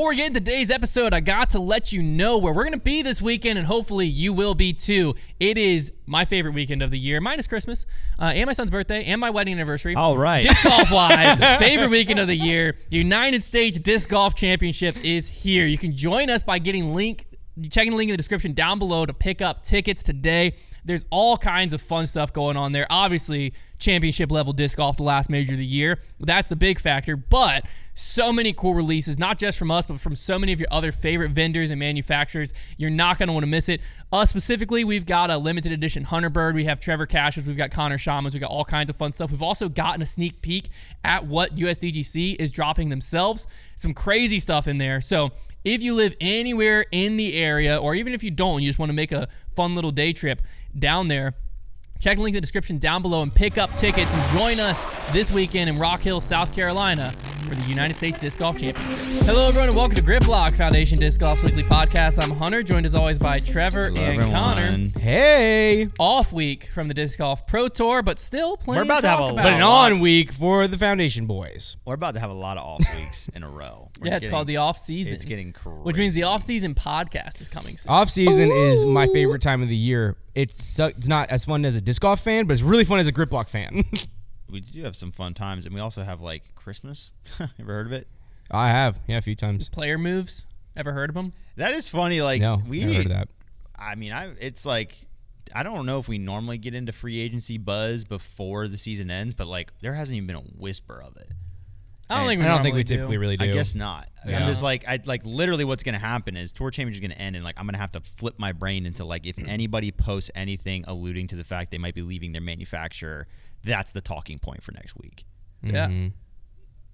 before we get into today's episode, I got to let you know where we're going to be this weekend, and hopefully you will be too. It is my favorite weekend of the year, minus Christmas, and my son's birthday, and my wedding anniversary. All right. Disc golf-wise, favorite weekend of the year. United States Disc Golf Championship is here. You can join us by checking the link in the description down below to pick up tickets today. There's all kinds of fun stuff going on there. Obviously, championship level disc golf, the last major of the year. That's the big factor, but so many cool releases, not just from us, but from so many of your other favorite vendors and manufacturers. You're not going to want to miss it. Us specifically, we've got a limited edition Hunter Bird. We have Trevor Cashes. We've got Konner Shamans. We've got all kinds of fun stuff. We've also gotten a sneak peek at what USDGC is dropping themselves. Some crazy stuff in there. So if you live anywhere in the area, or even if you don't, you just want to make a fun little day trip down there, check the link in the description down below and pick up tickets and join us this weekend in Rock Hill, South Carolina for the United States Disc Golf Championship. Hello, everyone, and welcome to Grip Lock, Foundation Disc Golf's weekly podcast. I'm Hunter, joined as always by Trevor and everyone. Konner. Hey! Off week from the Disc Golf Pro Tour, but still plenty We're about to have talk a about. But an on week for the Foundation boys. We're about to have a lot of off weeks in a row. It's called the off season. It's getting crazy. Which means the off season podcast is coming soon. Off season is my favorite time of the year. It's not as fun as a disc golf fan, but it's really fun as a grip lock fan. We do have some fun times, and we also have like Christmas. Ever heard of it? I have, a few times. Player moves. Ever heard of them? That is funny. Like No, never heard of that. I mean, it's like I don't know if we normally get into free agency buzz before the season ends, but like there hasn't even been a whisper of it. I don't think we typically really do. I guess not. Yeah. I'm just like, literally what's going to happen is Tour Championship is going to end, and like I'm going to have to flip my brain into like if anybody posts anything alluding to the fact they might be leaving their manufacturer, that's the talking point for next week. Yeah. Mm-hmm.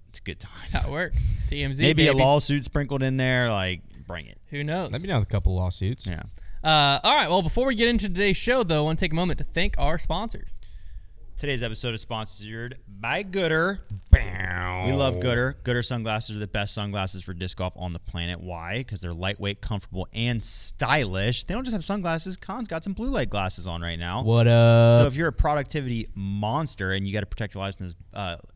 It's a good time. That works. TMZ, Maybe baby. a lawsuit sprinkled in there. Like, bring it. Who knows? I've been out with a couple lawsuits. Yeah. All right. Well, before we get into today's show, though, I want to take a moment to thank our sponsors. Today's episode is sponsored by Gooder. We love Gooder. Gooder sunglasses are the best sunglasses for disc golf on the planet. Why? Because they're lightweight, comfortable, and stylish. They don't just have sunglasses. Con's got some blue light glasses on right now. What up? So if you're a productivity monster and you got to protect your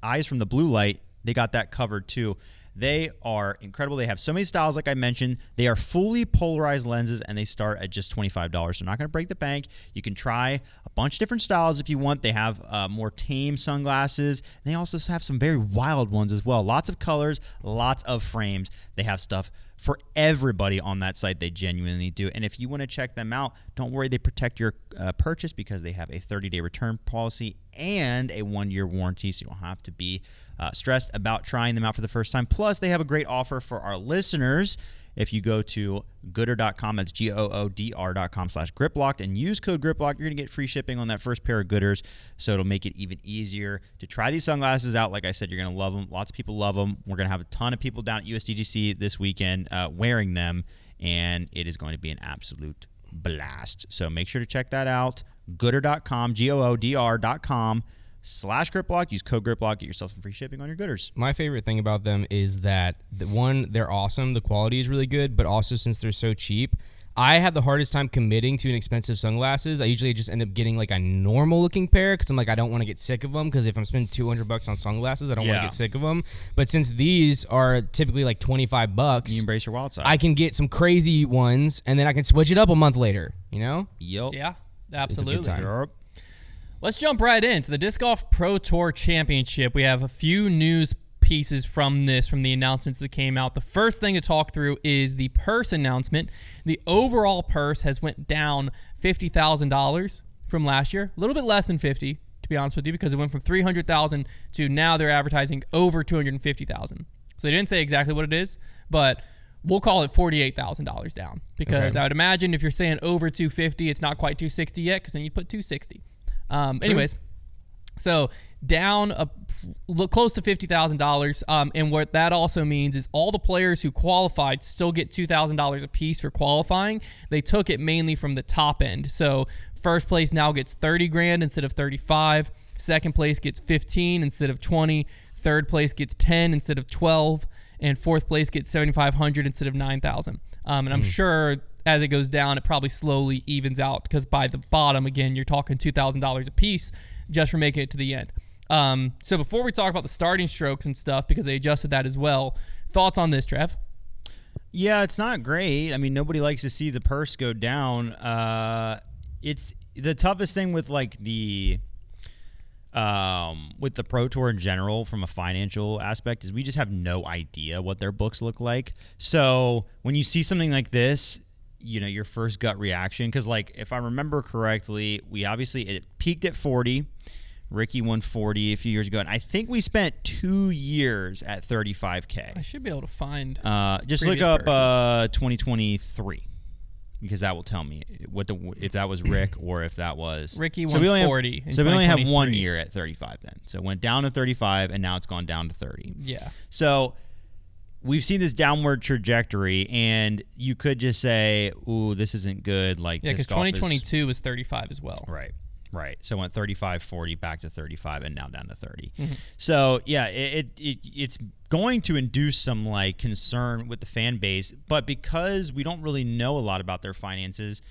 eyes from the blue light, they got that covered too. They are incredible. They have so many styles, like I mentioned. They are fully polarized lenses, and they start at just $25. They're not going to break the bank. You can try a bunch of different styles if you want. They have more tame sunglasses. They also have some very wild ones as well. Lots of colors, lots of frames. They have stuff for everybody on that site. They genuinely do. And if you want to check them out, don't worry. They protect your purchase because they have a 30-day return policy and a 1-year warranty, so you don't have to be stressed about trying them out for the first time. Plus, they have a great offer for our listeners. If you go to gooder.com, that's goodr.com/griplocked, and use code griplocked, you're going to get free shipping on that first pair of Gooders, so it'll make it even easier to try these sunglasses out. Like I said, you're going to love them. Lots of people love them. We're going to have a ton of people down at USDGC this weekend wearing them, and it is going to be an absolute blast. So make sure to check that out. Gooder.com, goodr.com/griplock. Use code griplock. Get yourself some free shipping on your Gooders. My favorite thing about them is that, they're awesome. The quality is really good, but also since they're so cheap, I have the hardest time committing to an expensive sunglasses. I usually just end up getting like a normal looking pair because I'm like, I don't want to get sick of them, because if I'm spending $200 on sunglasses, I don't want to get sick of them. But since these are typically like $25, You embrace your wild side. I can get some crazy ones, and then I can switch it up a month later, Yep. Yeah, It's a absolutely. good time. Yep. Let's jump right into the Disc Golf Pro Tour Championship. We have a few news pieces from the announcements that came out. The first thing to talk through is the purse announcement. The overall purse has went down $50,000 from last year. A little bit less than 50, to be honest with you, because it went from $300,000 to now they're advertising over $250,000. So they didn't say exactly what it is, but we'll call it $48,000 down, because I would imagine if you're saying over $250, it's not quite $260 yet, because then you'd put $260. Anyways, so down close to $50,000. And what that also means is all the players who qualified still get $2,000 a piece for qualifying. They took it mainly from the top end. So first place now gets $30,000 instead of $35,000. Second place gets $15,000 instead of $20,000. Third place gets $10,000 instead of $12,000. And fourth place gets $7,500 instead of $9,000. And I'm sure as it goes down, it probably slowly evens out, because by the bottom, again, you're talking $2,000 a piece just for making it to the end. So before we talk about the starting strokes and stuff, because they adjusted that as well, thoughts on this, Trev? Yeah, it's not great. I mean, nobody likes to see the purse go down. It's the toughest thing with like with the Pro Tour in general from a financial aspect is we just have no idea what their books look like. So when you see something like this, your first gut reaction, because like if I remember correctly, it peaked at 40. Ricky won 40 a few years ago, and I think we spent 2 years at 35K. I should be able to find. Just look up 2023, because that will tell me if that was Rick or if that was Ricky won 40. So we only have 1 year at 35 then. So it went down to 35, and now it's gone down to 30. Yeah. So we've seen this downward trajectory, and you could just say, "Ooh, this isn't good." Like, yeah, because 2022 was 35 as well. Right. So it went 35, 40, back to 35, and now down to 30. Mm-hmm. So, yeah, it's going to induce some, like, concern with the fan base. But because we don't really know a lot about their finances,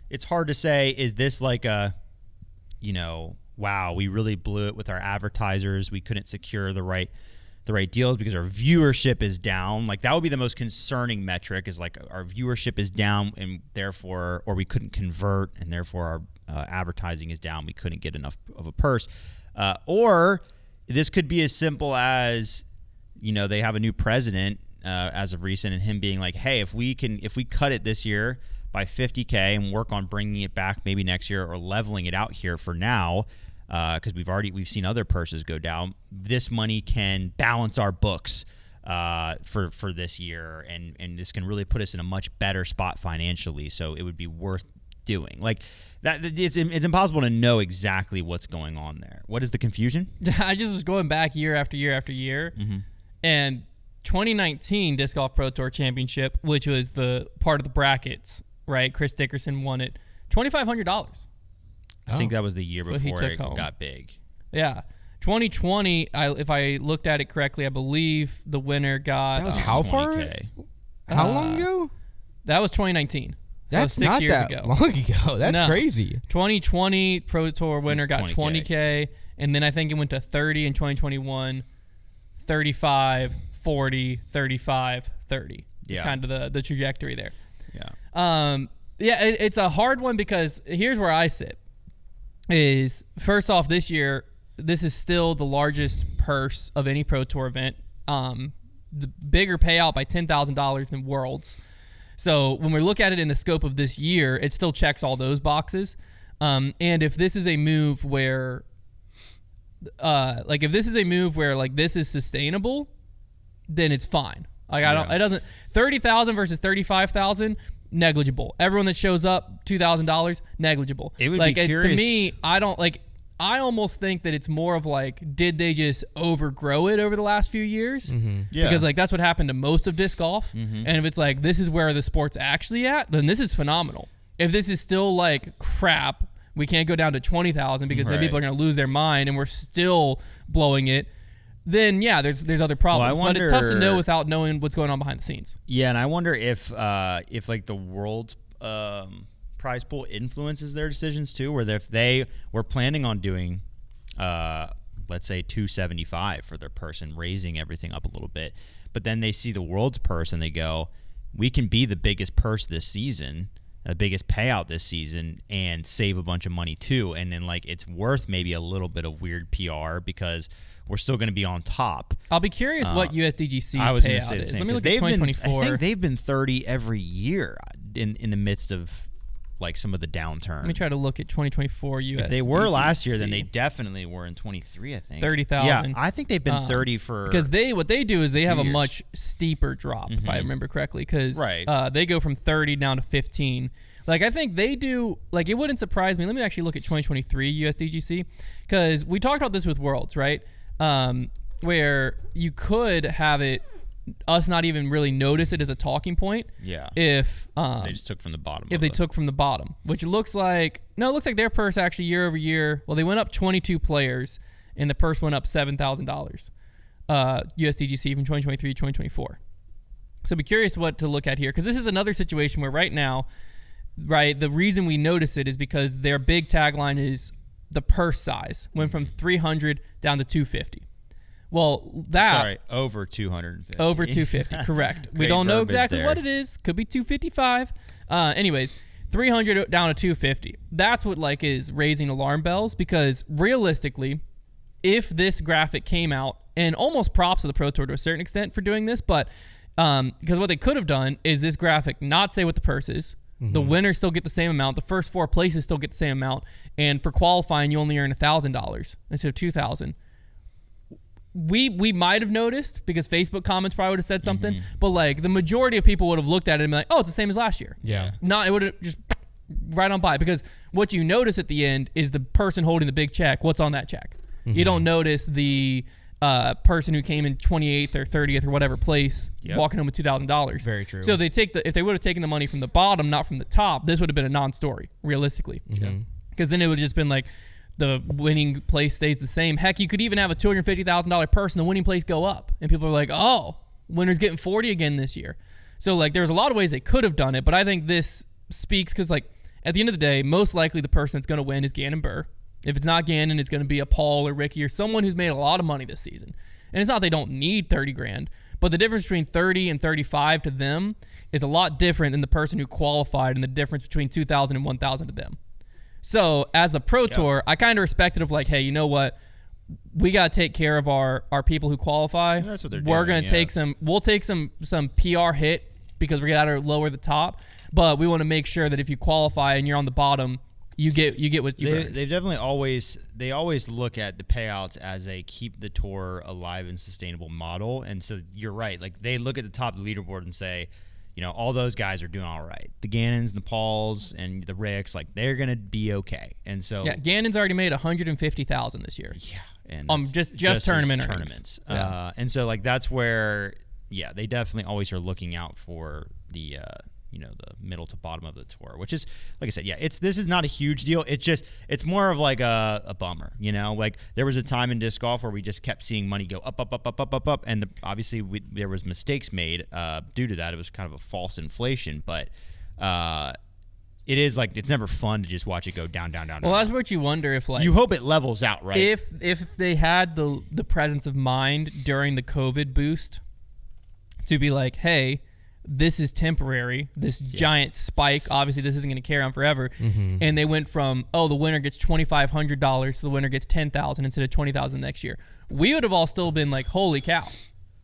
it's hard to say, is this like a, wow, we really blew it with our advertisers. We couldn't secure the right deals because our viewership is down. Like, that would be the most concerning metric, is like our viewership is down, and therefore, or we couldn't convert, and therefore our advertising is down. We couldn't get enough of a purse. Or this could be as simple as, they have a new president as of recent, and him being like, hey, if we cut it this year by 50K and work on bringing it back maybe next year, or leveling it out here for now, because we've seen other purses go down, this money can balance our books for this year, and this can really put us in a much better spot financially. So it would be worth doing. Like that, it's impossible to know exactly what's going on there. What is the confusion? I just was going back year after year after year, mm-hmm. and 2019 Disc Golf Pro Tour Championship, which was the part of the brackets, right? Chris Dickerson won it, $2,500. I think that was the year before it home. Got big. Yeah. 2020, if I looked at it correctly, I believe the winner got... That was how far? How long ago? That was 2019. So That's 6 not years that ago. long ago. That's crazy. 2020 Pro Tour winner got 20K, and then I think it went to 30 in 2021, 35, 40, 35, 30. It's kind of the trajectory there. Yeah. It's a hard one, because here's where I sit. Is first off, this year, this is still the largest purse of any Pro Tour event. The bigger payout by $10,000 than Worlds. So when we look at it in the scope of this year, it still checks all those boxes. And if this is a move where, this is sustainable, then it's fine. Like, it doesn't, 30,000 versus 35,000. Negligible. Everyone that shows up, $2,000, negligible. It would be curious. To me, I almost think that it's more of like, did they just overgrow it over the last few years? Mm-hmm. Yeah. Because like that's what happened to most of disc golf. Mm-hmm. And if it's like, this is where the sport's actually at, then this is phenomenal. If this is still like crap, we can't go down to 20,000 because then people are going to lose their mind, and we're still blowing it, then yeah, there's other problems. But it's tough to know without knowing what's going on behind the scenes. Yeah, and I wonder if like the world's prize pool influences their decisions too, or if they were planning on doing, let's say 275 for their purse and raising everything up a little bit, but then they see the world's purse and they go, we can be the biggest purse this season, the biggest payout this season, and save a bunch of money too, and then like it's worth maybe a little bit of weird PR because we're still going to be on top. I'll be curious what USDGC's payout is. Let me look at 2024. I think they've been 30 every year in the midst of like some of the downturn. Let me try to look at 2024 USDGC. If they were last year, then they definitely were in 23, I think. 30,000. Yeah, I think they've been 30 for... Because what they do is they have a years. Much steeper drop, if I remember correctly, because right. They go from 30 down to 15. Like, I think they do... Like, it wouldn't surprise me. Let me actually look at 2023 USDGC, because we talked about this with Worlds, right? Where you could have us not even really notice it as a talking point. Yeah. If they just took from the bottom. If they took from the bottom, which it looks like their purse actually year over year. Well, they went up 22 players, and the purse went up $7,000. USDGC from 2023 to 2024. So be curious what to look at here, because this is another situation where right now, right, the reason we notice it is because their big tagline is the purse size went from 300 down to 250. Well, over 250. Over 250, correct. We don't know exactly what it is. Could be 255. Anyways, 300 down to 250. That's what like is raising alarm bells, because realistically, if this graphic came out, and almost props to the Pro Tour to a certain extent for doing this, but because what they could have done is this graphic not say what the purse is. The winners still get the same amount. The first 4 places still get the same amount. And for qualifying, you only earn $1,000 instead of $2,000. We might have noticed because Facebook comments probably would have said something, but like the majority of people would have looked at it and be like, "Oh, it's the same as last year." Yeah. It would have just right on by, because what you notice at the end is the person holding the big check. What's on that check? You don't notice the person who came in 28th or 30th or whatever place walking home with $2,000. Very true. So if they would have taken the money from the bottom, not from the top, this would have been a non-story realistically, because then it would have just been like, the winning place stays the same. Heck, you could even have a $250,000 purse and the winning place go up. And people are like, oh, winner's getting 40 again this year. So, like, there's a lot of ways they could have done it, but I think this speaks because, like, at the end of the day, most likely the person that's going to win is Gannon Burr. If it's not Gannon, it's going to be a Paul or Ricky or someone who's made a lot of money this season. And it's not they don't need 30 grand, but the difference between 30 and 35 to them is a lot different than the person who qualified and the difference between 2,000 and 1,000 to them. So as the Pro Tour, I kind of respect it of like, hey, you know what? We got to take care of our people who qualify. That's what they're doing. We're going to we'll take some PR hit because we got to lower the top, but we want to make sure that if you qualify and you're on the bottom, you get what you earn. They've definitely always look at the payouts as a keep the tour alive and sustainable model. And so you're right. Like they look at the top of the leaderboard and say, you know, all those guys are doing all right. The Gannons, the Pauls, and the Ricks, like they're gonna be okay. And so Gannon's already made $150,000 this year. Yeah, and just tournaments. And so like that's where they definitely always are looking out for the the middle to bottom of the tour, which is, like I said, this is not a huge deal. It's more of like a bummer, you know. Like there was a time in disc golf where we just kept seeing money go up, and obviously there was mistakes made due to that. It was kind of a false inflation, but it is like it's never fun to just watch it go down. Well, that's what you wonder if like you hope it levels out, right? If they had the presence of mind during the COVID boost to be like, hey, this is temporary, this giant spike, obviously this isn't going to carry on forever, and they went from, the winner gets $2,500 to the winner gets $10,000 instead of $20,000 next year, we would have all still been like, holy cow,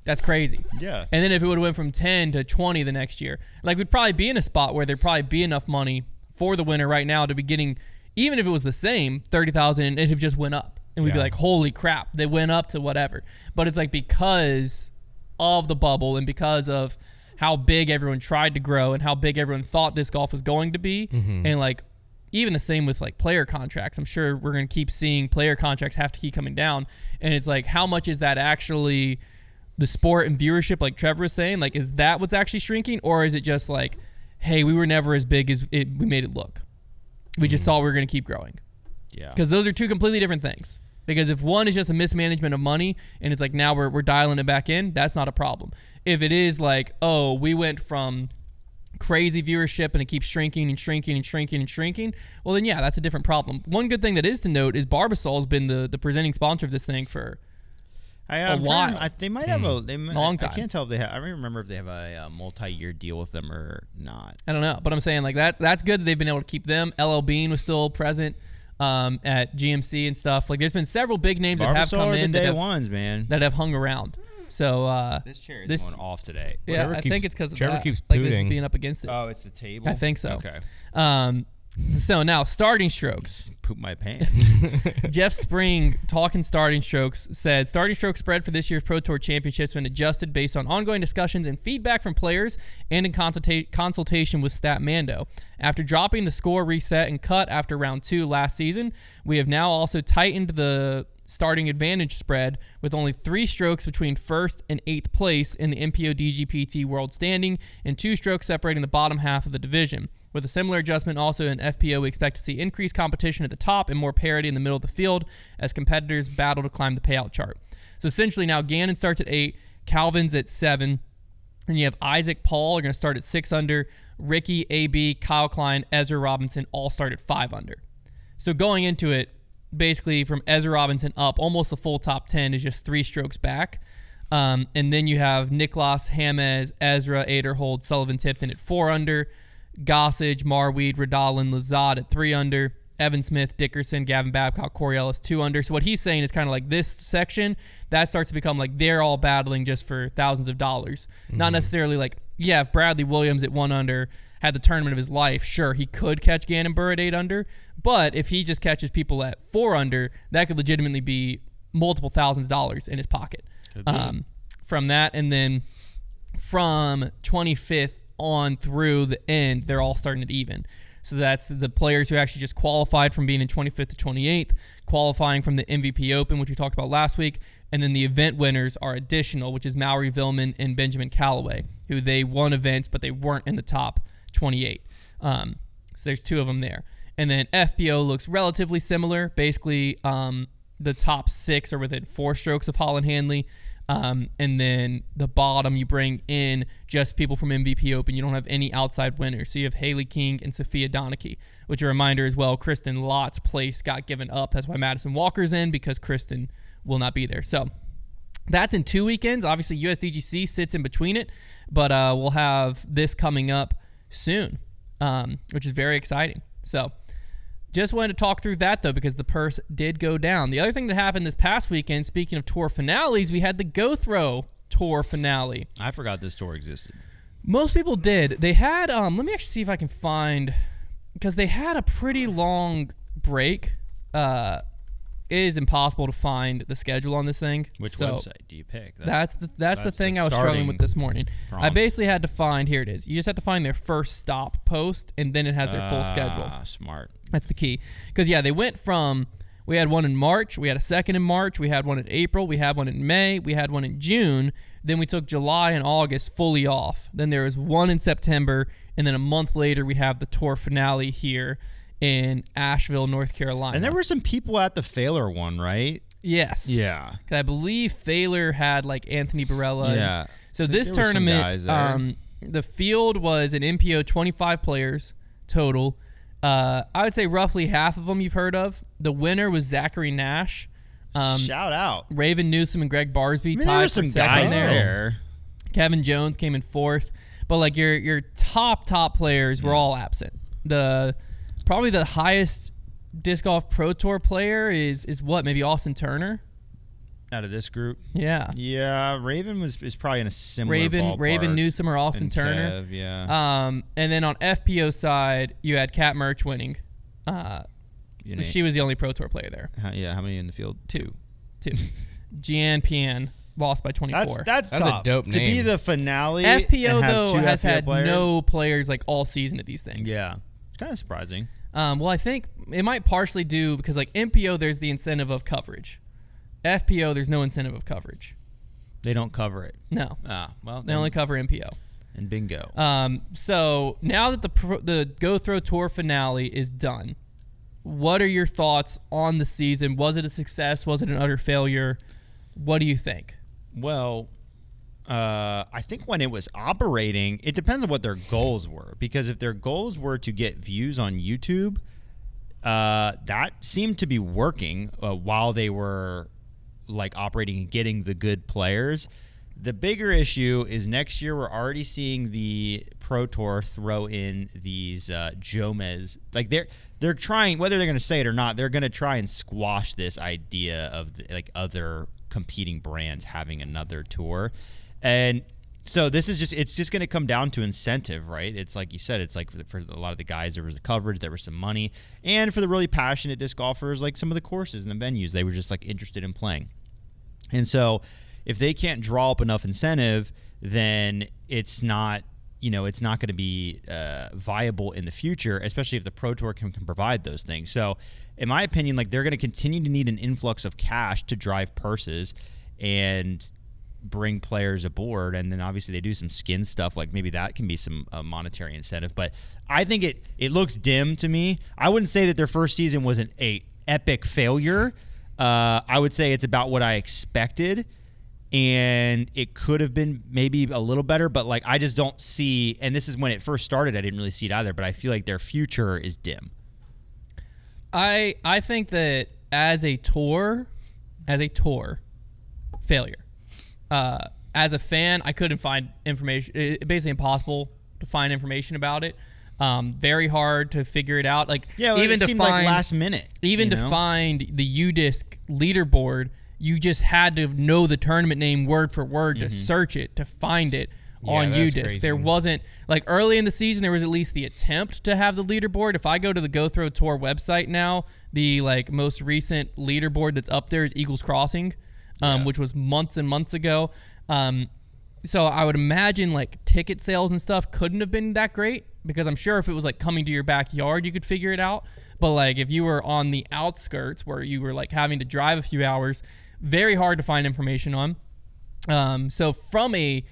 that's crazy. Yeah. And then if it would have went from 10 to 20 the next year, like we'd probably be in a spot where there'd probably be enough money for the winner right now to be getting, even if it was the same, $30,000, and it'd have just went up, and we'd be like, holy crap, they went up to whatever. But it's like because of the bubble and because of how big everyone tried to grow and how big everyone thought disc golf was going to be. And like even the same with like player contracts. I'm sure we're going to keep seeing player contracts have to keep coming down. And it's like, how much is that actually the sport and viewership, like Trevor was saying? Like, is that what's actually shrinking? Or is it just like, hey, we were never as big as we made it look. We just thought we were going to keep growing. Yeah. Because those are two completely different things. Because if one is just a mismanagement of money and it's like now we're dialing it back in, that's not a problem. If it is like, we went from crazy viewership and it keeps shrinking and shrinking and shrinking and shrinking, well then that's a different problem. One good thing that is to note is Barbasol has been the presenting sponsor of this thing for a while. They might have a long time. I can't tell if they have. I don't remember if they have a multi-year deal with them or not. I don't know, but I'm saying like that's good that they've been able to keep them. LL Bean was still present at GMC and stuff. Like there's been several big names that have come in that have hung around. So this chair is going off today. Yeah, I think it's because of Trevor that. keeps like this is pooting. being up against it. Oh, it's the table? I think so. Okay. So now starting strokes. Poop my pants. Jeff Spring, talking starting strokes, said starting stroke spread for this year's Pro Tour Championship has been adjusted based on ongoing discussions and feedback from players and in consultation with Statmando. After dropping the score reset and cut after round 2 last season, we have now also tightened the starting advantage spread with only 3 strokes between 1st and 8th place in the MPO DGPT world standing and 2 strokes separating the bottom half of the division. With a similar adjustment also in FPO, we expect to see increased competition at the top and more parity in the middle of the field as competitors battle to climb the payout chart. So essentially now Gannon starts at 8, Calvin's at 7, and you have Isaac, Paul are going to start at 6 under, Ricky, AB, Kyle Klein, Ezra Robinson all start at 5 under. So going into it, basically from Ezra Robinson up, almost the full top 10 is just 3 strokes back. And then you have Niklas, James, Ezra, Aderhold, Sullivan, Tipton at 4 under, Gossage, Marweed, Radalin, Lazard at 3 under, Evan Smith, Dickerson, Gavin Babcock, Corey Ellis 2 under. So what he's saying is kind of like this section, that starts to become like they're all battling just for thousands of dollars. Not necessarily like, yeah, if Bradley Williams at 1 under had the tournament of his life, sure, he could catch Gannon Burr at 8 under. But if he just catches people at 4 under, that could legitimately be multiple thousands of dollars in his pocket. From that, and then from 25th on through the end, they're all starting at even. So that's the players who actually just qualified from being in 25th to 28th, qualifying from the MVP Open, which we talked about last week, and then the event winners are additional, which is Maury Villman and Benjamin Callaway, who they won events, but they weren't in the top 28. So there's 2 of them there. And then FPO looks relatively similar. Basically, the top 6 are within 4 strokes of Holland Hanley. And then the bottom, you bring in just people from MVP Open. You don't have any outside winners. So you have Haley King and Sophia Donachie, which a reminder as well, Kristen Lott's place got given up. That's why Madison Walker's in, because Kristen will not be there. So that's in 2 weekends. Obviously, USDGC sits in between it, but we'll have this coming up soon, which is very exciting. So just wanted to talk through that, though, because the purse did go down. The other thing that happened this past weekend, speaking of tour finales, we had the Go Throw tour finale. I forgot this tour existed. Most people did. They had, let me actually see if I can find, because they had a pretty long break. It is impossible to find the schedule on this thing. Which website do you pick? That's the thing I was struggling with this morning. Prompt. I basically had to find, here it is. You just have to find their first stop post, and then it has their full schedule. Smart. That's the key. Because, yeah, they went from, we had one in March, we had a second in March, we had one in April, we had one in May, we had one in June, then we took July and August fully off. Then there was one in September, and then a month later we have the tour finale here in Asheville, North Carolina. And there were some people at the Failure one, right? Yes. Yeah. I believe Failure had like Anthony Barella. Yeah. So this tournament, the field was an MPO 25 players total. I would say roughly half of them you've heard of. The winner was Zachary Nash. Shout out. Raven Newsom and Greg Barsby there tied were for some second guys there. Kevin Jones came in 4th. But like your top players were all absent. Probably the highest disc golf pro tour player is what, maybe Austin Turner out of this group. Yeah, Raven is probably in a similar ballpark. Raven Newsom or Austin Turner. Kev, yeah. And then on FPO side, you had Kat Murch winning. She was the only pro tour player there. How many in the field? 2. Jeanne Pian lost by 24. That's tough. A dope name. To be the finale. FPO and have though 2 has FPO had players. no players like all season at these things. Yeah, it's kind of surprising. Well, I think it might partially do because like MPO, there's the incentive of coverage. FPO, there's no incentive of coverage. They don't cover it. No. Well, They only cover MPO. And bingo. So now that the Go Throw Tour finale is done, what are your thoughts on the season? Was it a success? Was it an utter failure? What do you think? Well, I think when it was operating, it depends on what their goals were. Because if their goals were to get views on YouTube, that seemed to be working while they were like operating and getting the good players. The bigger issue is next year we're already seeing the Pro Tour throw in these Jomez. Like they're trying, whether they're going to say it or not, they're going to try and squash this idea of like other competing brands having another tour. And so it's just going to come down to incentive, right? It's like you said, it's like for a lot of the guys, there was the coverage, there was some money. And for the really passionate disc golfers, like some of the courses and the venues, they were just like interested in playing. And so if they can't draw up enough incentive, then it's not going to be viable in the future, especially if the Pro Tour can provide those things. So in my opinion, like they're going to continue to need an influx of cash to drive purses and bring players aboard. And then obviously they do some skin stuff, like maybe that can be some monetary incentive. But I think it looks dim to me. I wouldn't say that their first season was an epic failure. I would say it's about what I expected. And it could have been maybe a little better, but like I just don't see, and this is when it first started, I didn't really see it either, but I feel like their future is dim. I think that as a tour, failure. As a fan, I couldn't find information. It's basically impossible to find information about it. Very hard to figure it out. Like it seemed like last minute. Even to find the UDisc leaderboard, you just had to know the tournament name word for word to search it, to find it on UDisc. Crazy. There wasn't, like early in the season, there was at least the attempt to have the leaderboard. If I go to the Go Throw Tour website now, the like most recent leaderboard that's up there is Eagles Crossing, which was months and months ago. So I would imagine like ticket sales and stuff couldn't have been that great, because I'm sure if it was like coming to your backyard, you could figure it out. But like if you were on the outskirts where you were like having to drive a few hours, very hard to find information on. So from a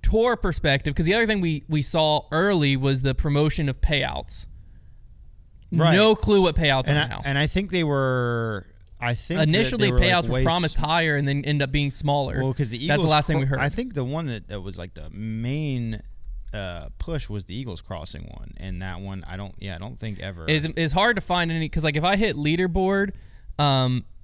tour perspective, because the other thing we saw early was the promotion of payouts. Right. No clue what payouts are now. And I think they were... Initially, payouts were were promised higher and then end up being smaller. Well, because the Eagles... That's the last thing we heard. I think the one that was like the main push was the Eagles Crossing one. And that one, I don't think ever... Is hard to find any... Because like if I hit leaderboard,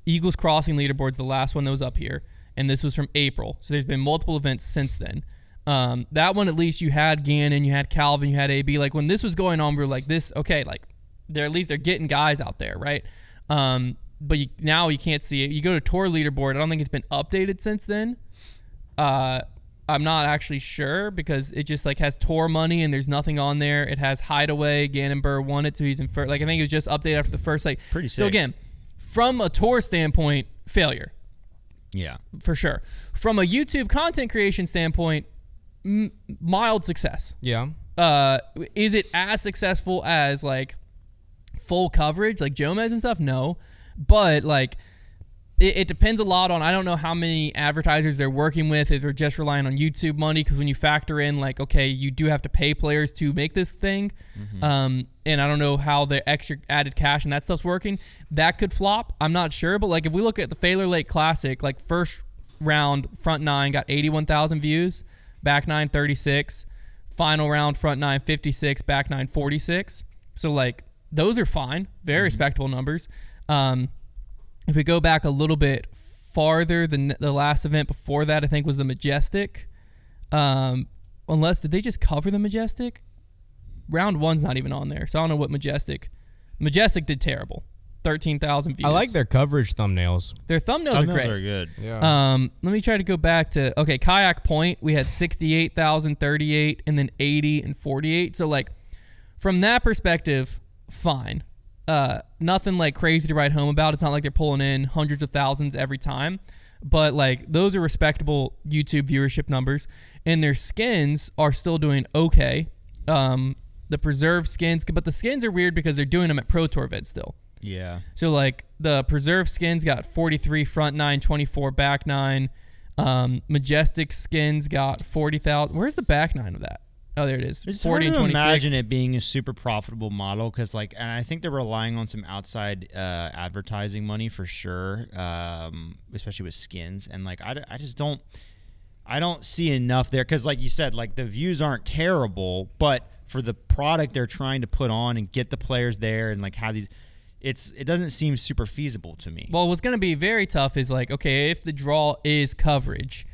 Eagles Crossing leaderboard's the last one that was up here. And this was from April. So there's been multiple events since then. That one, at least you had Gannon, you had Calvin, you had AB. Like when this was going on, we were like, this, okay, like they're getting guys out there, right? But now you can't see it. You go to Tour leaderboard. I don't think it's been updated since then. I'm not actually sure, because it just like has Tour money and there's nothing on there. It has Hideaway. Gannon Burr won it, so he's in first. Like I think it was just updated after the first. Like pretty sick. So again, from a Tour standpoint, failure. Yeah, for sure. From a YouTube content creation standpoint, mild success. Yeah. Is it as successful as like full coverage like Jomez and stuff? No. But like it depends a lot on, I don't know how many advertisers they're working with, if they're just relying on YouTube money, because when you factor in like, okay, you do have to pay players to make this thing, and I don't know how the extra added cash and that stuff's working, that could flop. I'm not sure. But like if we look at the Failure Lake Classic, like first round front nine got 81,000 views, back nine 36, final round front nine 56, back nine 46. So like those are fine, very respectable numbers. If we go back a little bit farther than the last event before that, I think was the Majestic. Unless, did they just cover the Majestic? Round one's not even on there, so I don't know what Majestic did terrible. 13,000 views. I like their coverage thumbnails. Their thumbnails are great. Are good. Yeah. Let me try to go back to, okay, Kayak Point, we had 68,000, 38, and then 80 and 48. So like from that perspective, fine. Nothing like crazy to write home about. It's not like they're pulling in hundreds of thousands every time, but like those are respectable YouTube viewership numbers, and their skins are still doing okay. The preserved skins, but the skins are weird because they're doing them at Pro Tour events still. Yeah. So like the preserved skins got 43 front nine, 24 back nine. Majestic skins got 40,000. Where's the back nine of that? Oh, there it is. It's 40 hard and to 26. imagine it being a super profitable model, because like, and I think they're relying on some outside advertising money for sure, especially with skins. And like, I just don't see enough there, because like you said, like the views aren't terrible, but for the product they're trying to put on and get the players there and like how these, it doesn't seem super feasible to me. Well, what's going to be very tough is like, okay, if the draw is coverage,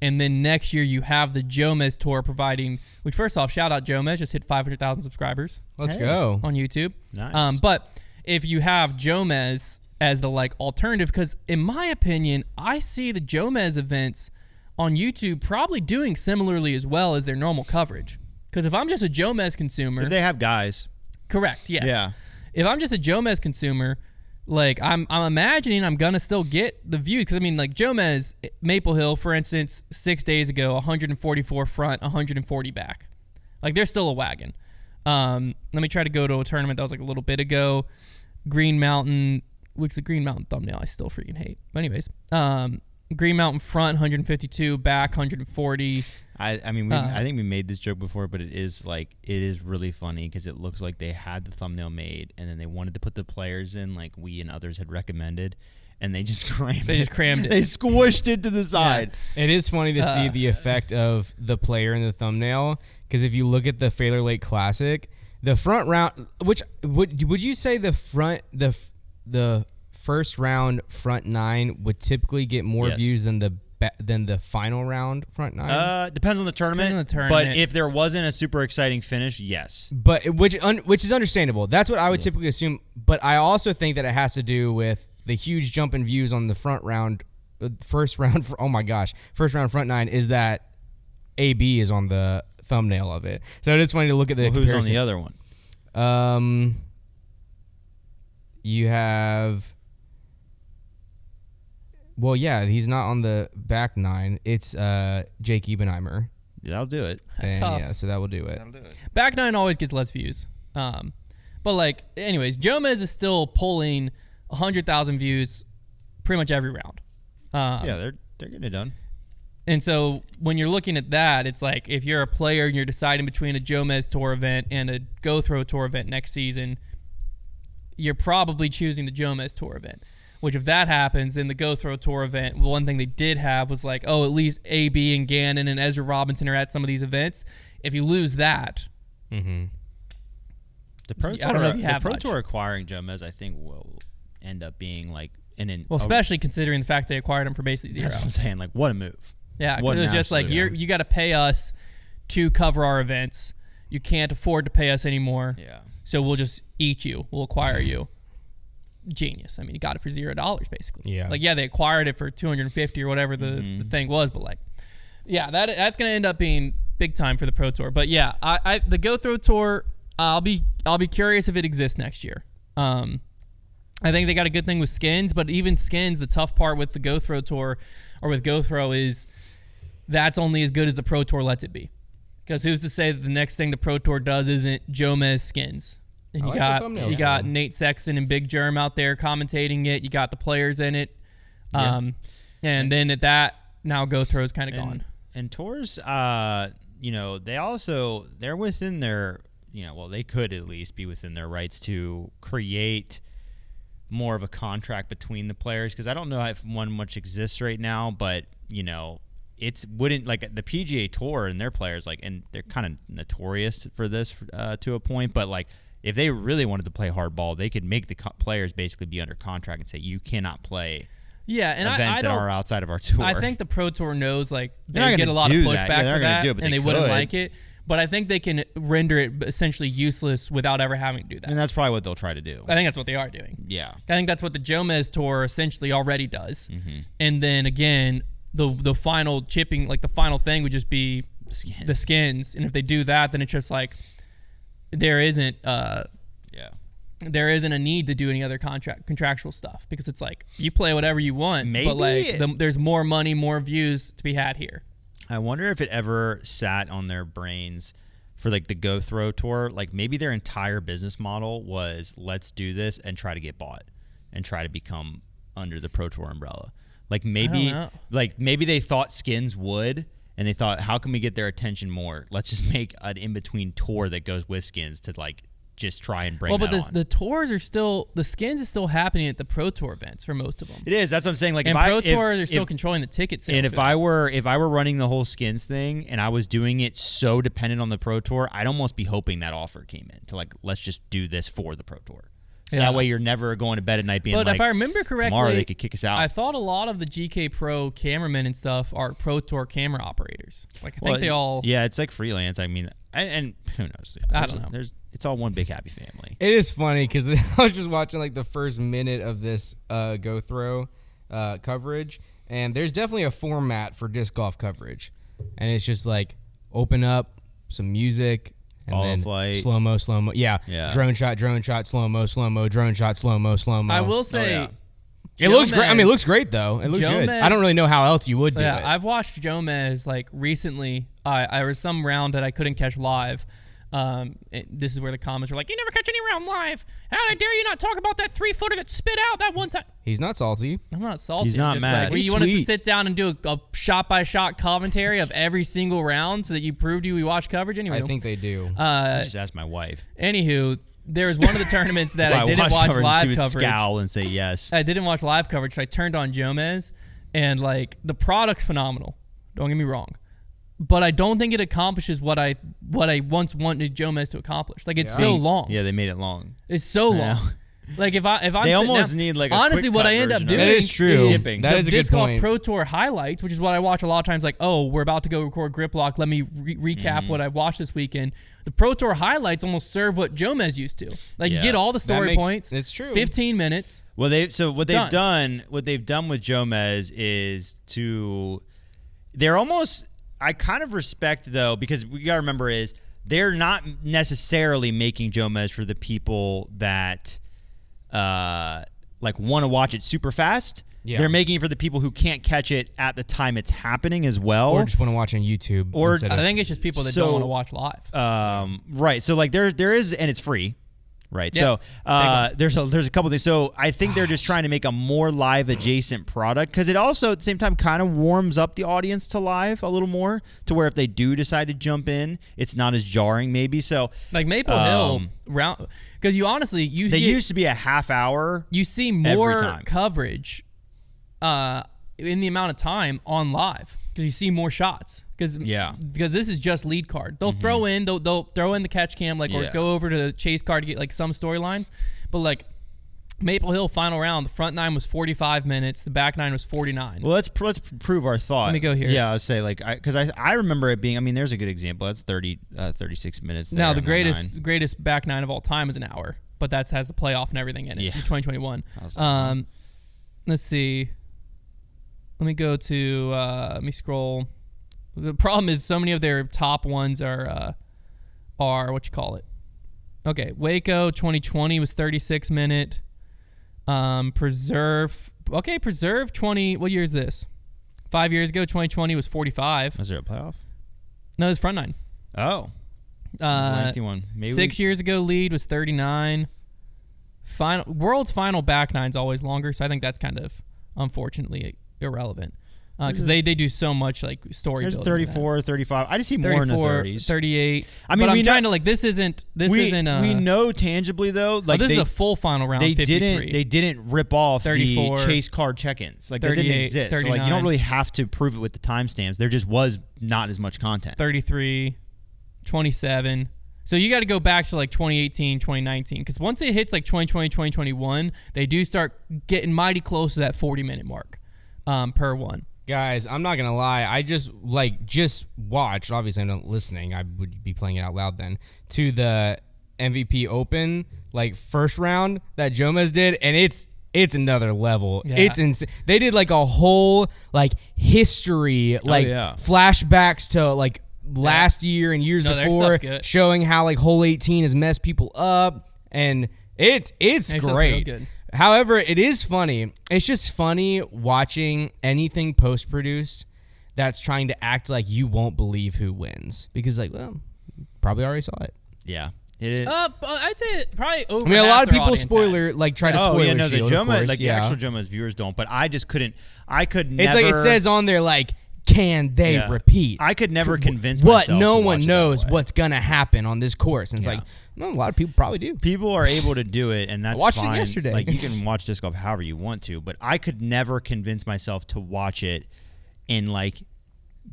and then next year you have the Jomez Tour providing, which first off, shout out Jomez, just hit 500,000 subscribers. Let's go. On YouTube. Nice. But if you have Jomez as the like alternative, because in my opinion, I see the Jomez events on YouTube probably doing similarly as well as their normal coverage. Because if I'm just a Jomez consumer. If they have guys. Correct, yes. Yeah. If I'm just a Jomez consumer, like I'm imagining I'm gonna still get the views, because I mean like Jomez Maple Hill, for instance, 6 days ago, 144 front, 140 back. Like they're still a wagon. Let me try to go to a tournament that was like a little bit ago. Green Mountain, which the Green Mountain thumbnail I still freaking hate. But anyways, Green Mountain front 152, back 140. I mean, I think we made this joke before, but it is really funny because it looks like they had the thumbnail made and then they wanted to put the players in like we and others had recommended, and they just crammed it. They squished it to the side. Yeah. It is funny to see the effect of the player in the thumbnail, because if you look at the Failure Lake Classic, the front round, which would you say the first round front 9 would typically get more Yes. views than the final round front 9? Depends on the tournament. But if there wasn't a super exciting finish, yes. But which is understandable. That's what I would typically assume. But I also think that it has to do with the huge jump in views on the front round, first round. Oh my gosh, first round front 9 is that AB is on the thumbnail of it. So it's funny to look at the comparison. Who's on the other one? You have. Well, yeah, he's not on the back 9. It's Jake Ebenheimer. Yeah, that'll do it. That's tough. Yeah, so that will do it. Back 9 always gets less views. But like, anyways, Jomez is still pulling 100,000 views pretty much every round. Yeah, they're getting it done. And so when you're looking at that, it's like if you're a player and you're deciding between a Jomez Tour event and a Go Throw Tour event next season, you're probably choosing the Jomez Tour event. Which if that happens, then the Go Throw Tour event, one thing they did have was like, oh, at least AB and Gannon and Ezra Robinson are at some of these events. If you lose that, the Pro Tour, I don't know if you have the Pro much. Tour acquiring Jomez, I think, will end up being like well, especially considering the fact they acquired him for basically zero. That's what I'm saying. Like, what a move. Yeah, What because it was an just like absolute you got to pay us to cover our events. You can't afford to pay us anymore. Yeah. So we'll just eat you. We'll acquire you. Genius. I mean, you got it for $0 basically. Yeah. Like, yeah, they acquired it for $250 or whatever the thing was, but like, yeah, that's gonna end up being big time for the Pro Tour. But yeah, I the Go Throw Tour, I'll be curious if it exists next year. I think they got a good thing with skins, but even skins, the tough part with the Go Throw Tour or with Go Throw is that's only as good as the Pro Tour lets it be. Because who's to say that the next thing the Pro Tour does isn't Jomez skins? And you got Nate Sexton and Big Germ out there commentating it. You got the players in it. And then at that, now Go Throw is kind of gone. And tours, they're within their, they could at least be within their rights to create more of a contract between the players. Because I don't know if one much exists right now, but, it wouldn't, like the PGA Tour and their players, like, and they're kind of notorious for this to a point, but like, if they really wanted to play hardball, they could make the players basically be under contract and say you cannot play events that are outside of our tour. I think the Pro Tour knows like they get a lot of pushback for that, and they wouldn't like it. But I think they can render it essentially useless without ever having to do that. And that's probably what they'll try to do. I think that's what they are doing. Yeah. I think that's what the Jomez Tour essentially already does. Mm-hmm. And then again, the final chipping, like the final thing would just be the skins. And if they do that, then it's just like there isn't a need to do any other contractual stuff because it's like you play whatever you want, but like there's more money, more views to be had here. I wonder if it ever sat on their brains for like the Go Throw Tour, like maybe their entire business model was let's do this and try to get bought and try to become under the Pro Tour umbrella. Like maybe they thought skins would, and they thought, how can we get their attention more? Let's just make an in-between tour that goes with skins to like just try and bring that on. Well, but the tours are still, the skins is still happening at the Pro Tour events for most of them. It is. That's what I'm saying. Like, and Pro Tour, they're still controlling the ticket sales. And if I were running the whole skins thing and I was doing it so dependent on the Pro Tour, I'd almost be hoping that offer came in to like, let's just do this for the Pro Tour. So that way you're never going to bed at night being like, if I remember correctly, tomorrow they could kick us out. I thought a lot of the GK Pro cameramen and stuff are Pro Tour camera operators. Like I think they all. Yeah, it's like freelance. I mean, and who knows? I don't know. It's all one big happy family. It is funny because I was just watching like the first minute of this Go Throw coverage, and there's definitely a format for disc golf coverage, and it's just like open up some music. And then flight. Slow mo. Yeah. Drone shot, slow mo, drone shot, slow mo. I will say, it looks great. I mean, it looks great though. It looks good. I don't really know how else you would do it. I've watched Jomez like recently. I was some round that I couldn't catch live. This is where the comments were like, "You never catch any round live. How dare you not talk about that 3-footer that spit out that one time?" He's not salty. I'm not salty. He's not just mad. Like, you want us to sit down and do a shot-by-shot commentary of every single round so that you proved we watch coverage? Anyway, I think they do. I just asked my wife. Anywho, there was one of the tournaments that I didn't watch live she would coverage. Scowl and say yes. I didn't watch live coverage, so I turned on Jomez, and like the product's phenomenal. Don't get me wrong. But I don't think it accomplishes what I once wanted Jomez to accomplish. Like, it's so long. Yeah, they made it long. It's so long. Like if I'm they sitting almost down, need like a honestly, quick what cut I end up version doing of That it. is true. Skipping. That the is a good Disc Golf point. Pro Tour highlights, which is what I watch a lot of times. Like, oh, we're about to go record Grip Lock. Let me recap what I watched this weekend. The Pro Tour highlights almost serve what Jomez used to. Like you get all the story points. It's true. 15 minutes. Well, what they've Done. done with Jomez is they're almost. I kind of respect though, because we gotta remember is they're not necessarily making Jomez for the people that like want to watch it super fast. Yeah. They're making it for the people who can't catch it at the time it's happening as well. Or just want to watch on YouTube. Or- instead I of- think it's just people that don't want to watch live. Right. So like there is, and it's free. Right. Yeah. So there's a couple things. So I think they're just trying to make a more live adjacent product, because it also at the same time kind of warms up the audience to live a little more, to where if they do decide to jump in, it's not as jarring maybe. So Like Maple Hill round, because you honestly they used to be a half hour. you see every more time. coverage in the amount of time on live, because you see more shots. Because this is just lead card. They'll throw in they'll throw in the catch cam or go over to the chase card to get like some storylines, but like Maple Hill final round, the front nine was 45 minutes, the back nine was 49. Well, let's prove our thought. Let me go here. Yeah, I'll say because I remember it being. I mean, there's a good example. That's 36 minutes. Now there the on nine. greatest back nine of all time is an hour, but that has the playoff and everything in it. Yeah. In 2021. Let's see. Let me go to. Let me scroll. The problem is so many of their top ones are what you call it. Okay, Waco 2020 was 36 minute. Preserve 20. What year is this? 5 years ago, 2020 was 45. Was there a playoff? No, it was front nine. Oh. Lengthy one. Maybe 6 years ago, lead was 39. World's final back nine's always longer, so I think that's kind of unfortunately irrelevant. Because they do so much like story There's building. 34, 35. I just see more in the 30s. 38. I mean, but we I'm know- trying to like this isn't. we know tangibly though, like this is a full final round. they 53. didn't rip off 34, the chase card check-ins. Like they didn't 38, exist. So, like you 39. don't really have to prove it with the timestamps. There just was not as much content. 33, 27. So you got to go back to like 2018, 2019, because once it hits like 2020, 2021, they do start getting mighty close to that 40-minute mark per one. Guys, I'm not gonna lie. I just watched. Obviously, I'm not listening. I would be playing it out loud then. To the MVP Open, like first round that Jomez did, and it's another level. Yeah. It's insane. They did like a whole like history, like yeah. flashbacks to like last year and years No, their before, stuff's good. showing how like hole 18 has messed people up, and it's Their stuff's real great. good. However, it is funny. It's just funny watching anything post-produced that's trying to act like you won't believe who wins. Because, like, well, probably already saw it. Yeah. It is. I'd say it probably over. I mean, a half lot of their people audience try to spoiler Oh yeah, no, the shield, of Joma, course, like yeah. the actual Joma's viewers don't, but I just couldn't. I could never. It's like it says on there, like, can they Yeah. repeat? I could never convince what myself no to one watch it knows that way. what's gonna happen on this course, and it's Yeah. like, well, a lot of people probably do. People are able to do it, and that's watched it fine. yesterday. Like you can watch disc golf however you want to, but I could never convince myself to watch it and like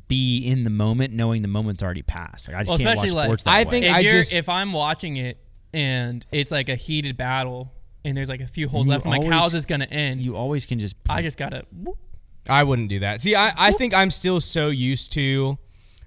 be in the moment, knowing the moment's already passed. Like I just Well, can't watch especially, like, sports that I way. think I If I'm watching it and it's like a heated battle and there's like a few holes You left, I'm like, always- how's this gonna end? you always can just. I just gotta. Whoop. I wouldn't do that. See, I think I'm still so used to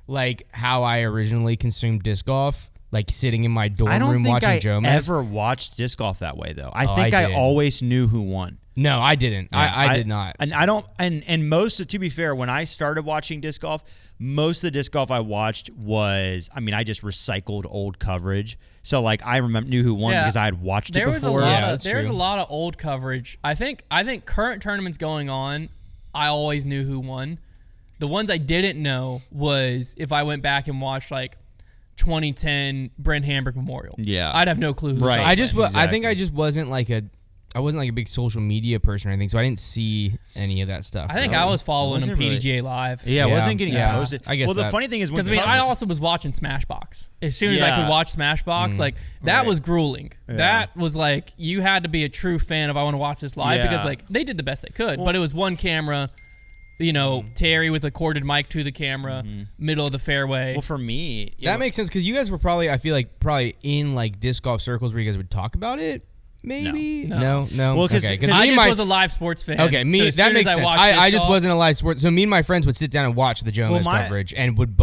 like how I originally consumed disc golf, like sitting in my dorm I don't room think watching I Jomez. ever watched disc golf that way though. I Oh, think I I did. always knew who won. No, I didn't. I did not. And I don't. And most, to be fair, when I started watching disc golf, most of the disc golf I watched was, I mean, I just recycled old coverage. So like I knew who won Yeah. because I had watched There it was a before. lot Yeah, of that's there's a true. lot of old coverage. I think current tournaments going on, I always knew who won. The ones I didn't know was if I went back and watched like 2010 Brent Hamburg Memorial. Yeah. I'd have no clue who Right. won. I just I think Exactly. I just wasn't like a big social media person or anything, so I didn't see any of that stuff. I think really. I was following them Wasn't really- PDGA live. Yeah, it Yeah. wasn't getting Yeah. posted. I guess well, the that- funny thing is, when Because I also was watching Smashbox. As soon as I Yeah. could watch Smashbox, like that Right. was grueling. Yeah. That was like you had to be a true fan if I want to watch this live Yeah. because like they did the best they could, but it was one camera. You know, Terry with a corded mic to the camera, middle of the fairway. well, for me, that makes sense because you guys were probably, I feel like, probably in like disc golf circles where you guys would talk about it maybe? No. No. Well, 'cause okay, I me just was a live sports fan. Okay, So me as that soon as makes sense. watched I disc just golf- wasn't a live sport, so me and my friends would sit down and watch the Jonas coverage, and would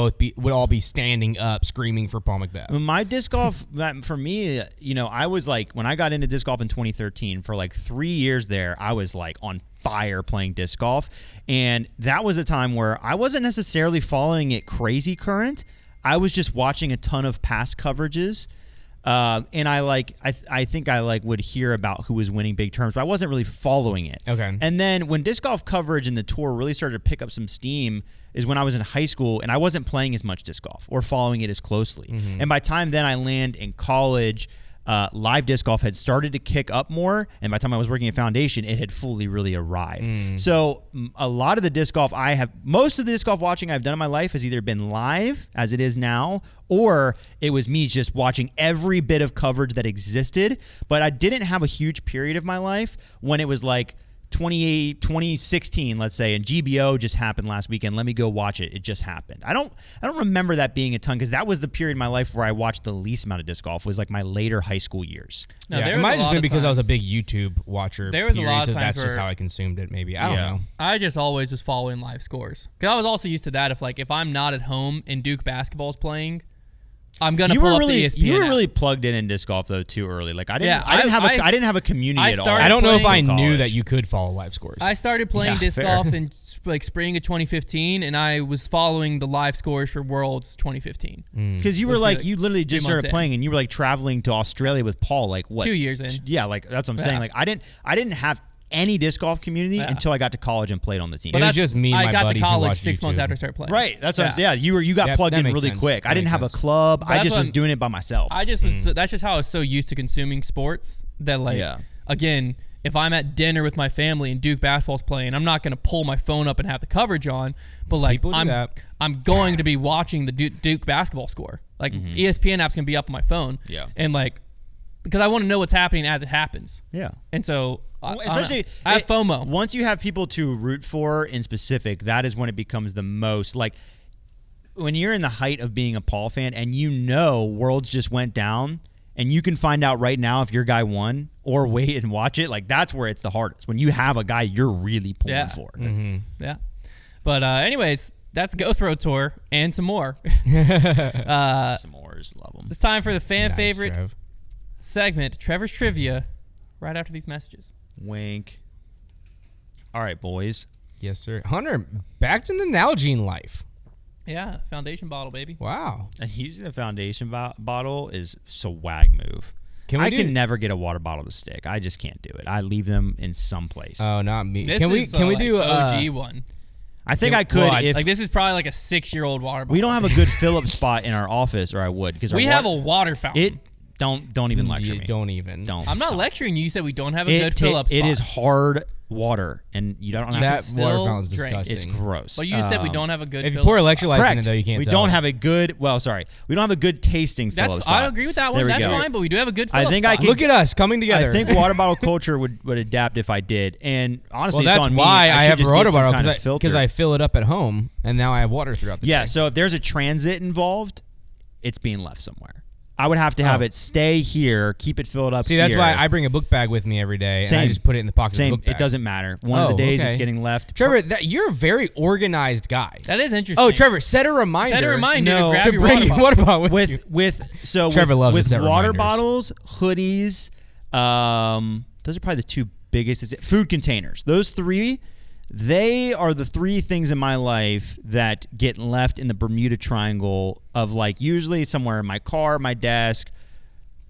all be standing up screaming for Paul McBeth. My disc golf, for me, I was like, when I got into disc golf in 2013, for like 3 years there, I was like on fire playing disc golf. And that was a time where I wasn't necessarily following it crazy current. I was just watching a ton of past coverages. And I think I would hear about who was winning big tournaments, but I wasn't really following it. Okay. And then when disc golf coverage in the tour really started to pick up some steam is when I was in high school and I wasn't playing as much disc golf or following it as closely. And by the time then I land in college, live disc golf had started to kick up more, and by the time I was working at Foundation, it had fully really arrived. So a lot of the disc golf most of the disc golf watching I've done in my life has either been live, as it is now, or it was me just watching every bit of coverage that existed. But I didn't have a huge period of my life when it was like 2016, let's say, and GBO just happened last weekend. Let me go watch it. It just happened. I don't remember that being a ton, because that was the period in my life where I watched the least amount of disc golf, was like my later high school years. No, Yeah, there it was might a have just lot been of because I was a times- big YouTube watcher. There was a period, lot of so times that's just where- how I consumed it. Maybe I don't know. I just always was following live scores, because I was also used to that. If I'm not at home and Duke basketball's playing, I'm gonna pull up the ESPN. You were app. really plugged in disc golf though too early. Like I didn't. Yeah, I didn't have a community I at all. started I don't know if playing I knew college. that you could follow live scores. I started playing Yeah, disc fair. golf in like spring of 2015, and I was following the live scores for Worlds 2015. Because you were Which like, was you literally just 3 months started in. playing, and you were like traveling to Australia with Paul. Like what? 2 years in. Yeah, like that's what I'm saying. Yeah. Like I didn't have any disc golf community Yeah. until I got to college and played on the team. It was that's- just me and I my got to buddies who college watched 6 months YouTube. after I started playing. Right. That's what I'm saying. Yeah, you got Yep, plugged that in makes really sense. quick. I That didn't makes have a sense. club. I That's just what was I'm- doing it by myself. I just was. That's just how I was so used to consuming sports that Yeah. again, if I'm at dinner with my family and Duke basketball's playing, I'm not going to pull my phone up and have the coverage on. But People do that. I'm going to be watching the Duke basketball score. Like ESPN app's going to be up on my phone. Yeah. And because I want to know what's happening as it happens. Yeah. And so Especially, I have FOMO. Once you have people to root for in specific, that is when it becomes the most like when you're in the height of being a Paul fan and Worlds just went down and you can find out right now if your guy won or wait and watch it. Like that's where it's the hardest, when you have a guy you're really pulling for. Yeah. But anyways, that's the Go Throw Tour and some more. S'mores, love them. It's time for the fan Nice, favorite Trev. segment, Trevor's Trivia, right after these messages. Wink. All right, boys. Yes, sir. Hunter, back to the Nalgene life. Yeah, foundation bottle, baby. Wow. And using the foundation bottle is swag move. I can never get a water bottle to stick. I just can't do it. I leave them in some place. Oh, not me. This Can we is do OG one? I think I could if Like this is probably like a 6-year-old water bottle. we don't have a good fill up spot in our office, or I would, because We have a water fountain. it. Don't even lecture me. Don't even. Don't. I'm not lecturing you. You said we don't have a good fill up spot. It is hard water, and you don't have That still water fountain's drink. disgusting. It's gross. But you said we don't have a good If you fill pour up electrolytes Correct. in it, though, you can't we tell. don't have a good. Well, sorry, we don't have a good tasting fill That's up spot. I agree with that There one. we That's go. fine, but we do have a good fill I up think I spot. can- Look at us coming together. I think water bottle culture would adapt if I did, and honestly, well, it's that's on why me. I should have a just get water some bottle kind of because filter. I fill it up at home, and now I have water throughout the day. Yeah, so if there's a transit involved, it's being left somewhere. I would have to have it stay here, keep it filled up. See, that's here. why I bring a book bag with me every day, and I Same. just put it in the pocket of Same. the book bag. It doesn't matter. One of the days it's getting left. Trevor, you're a very organized guy. That is interesting. Oh, Trevor, set a reminder. Set a reminder No. to grab to your bring water your bottle. water bottle with you. with Trevor loves to with set water reminders. bottles, hoodies. Those are probably the two biggest. Food containers. Those three. They are the three things in my life that get left in the Bermuda Triangle of like usually somewhere in my car, my desk,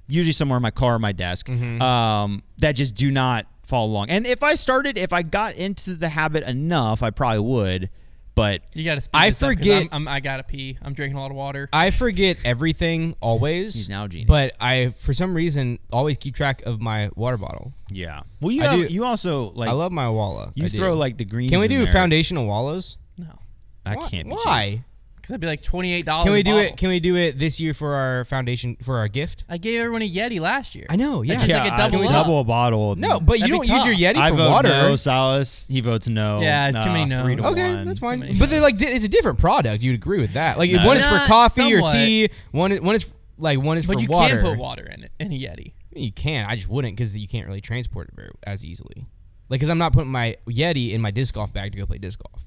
usually somewhere in my car or my desk, that just do not follow along. And if I got into the habit enough, I probably would. But You got to speed I this up 'cause forget- I gotta pee. I'm drinking a lot of water. I forget everything always. He's now genie. But I, for some reason, always keep track of my water bottle. yeah, well, I do. you also like I love my Walla. you I do. throw like the greens. Can we in do there. foundational Wallas? No, That can't be cheap. Why? because that'd be like $28. Can we a do bottle. it? Can we do it this year for our foundation for our gift? I gave everyone a Yeti last year. I know. Yeah. That's just like a double I up. double a bottle. No, but you That'd don't be use your tough. Yeti I for vote water. no. Silas, he votes no. Yeah, it's too many no's. 3 to Okay, 1. that's Too fine. many But they're like it's a different product. You'd agree with that. Like No. one is for Not coffee or somewhat. tea. One is for But you water. can put water in it in a Yeti. You can. I just wouldn't because you can't really transport it as easily. Like, because I'm not putting my Yeti in my disc golf bag to go play disc golf.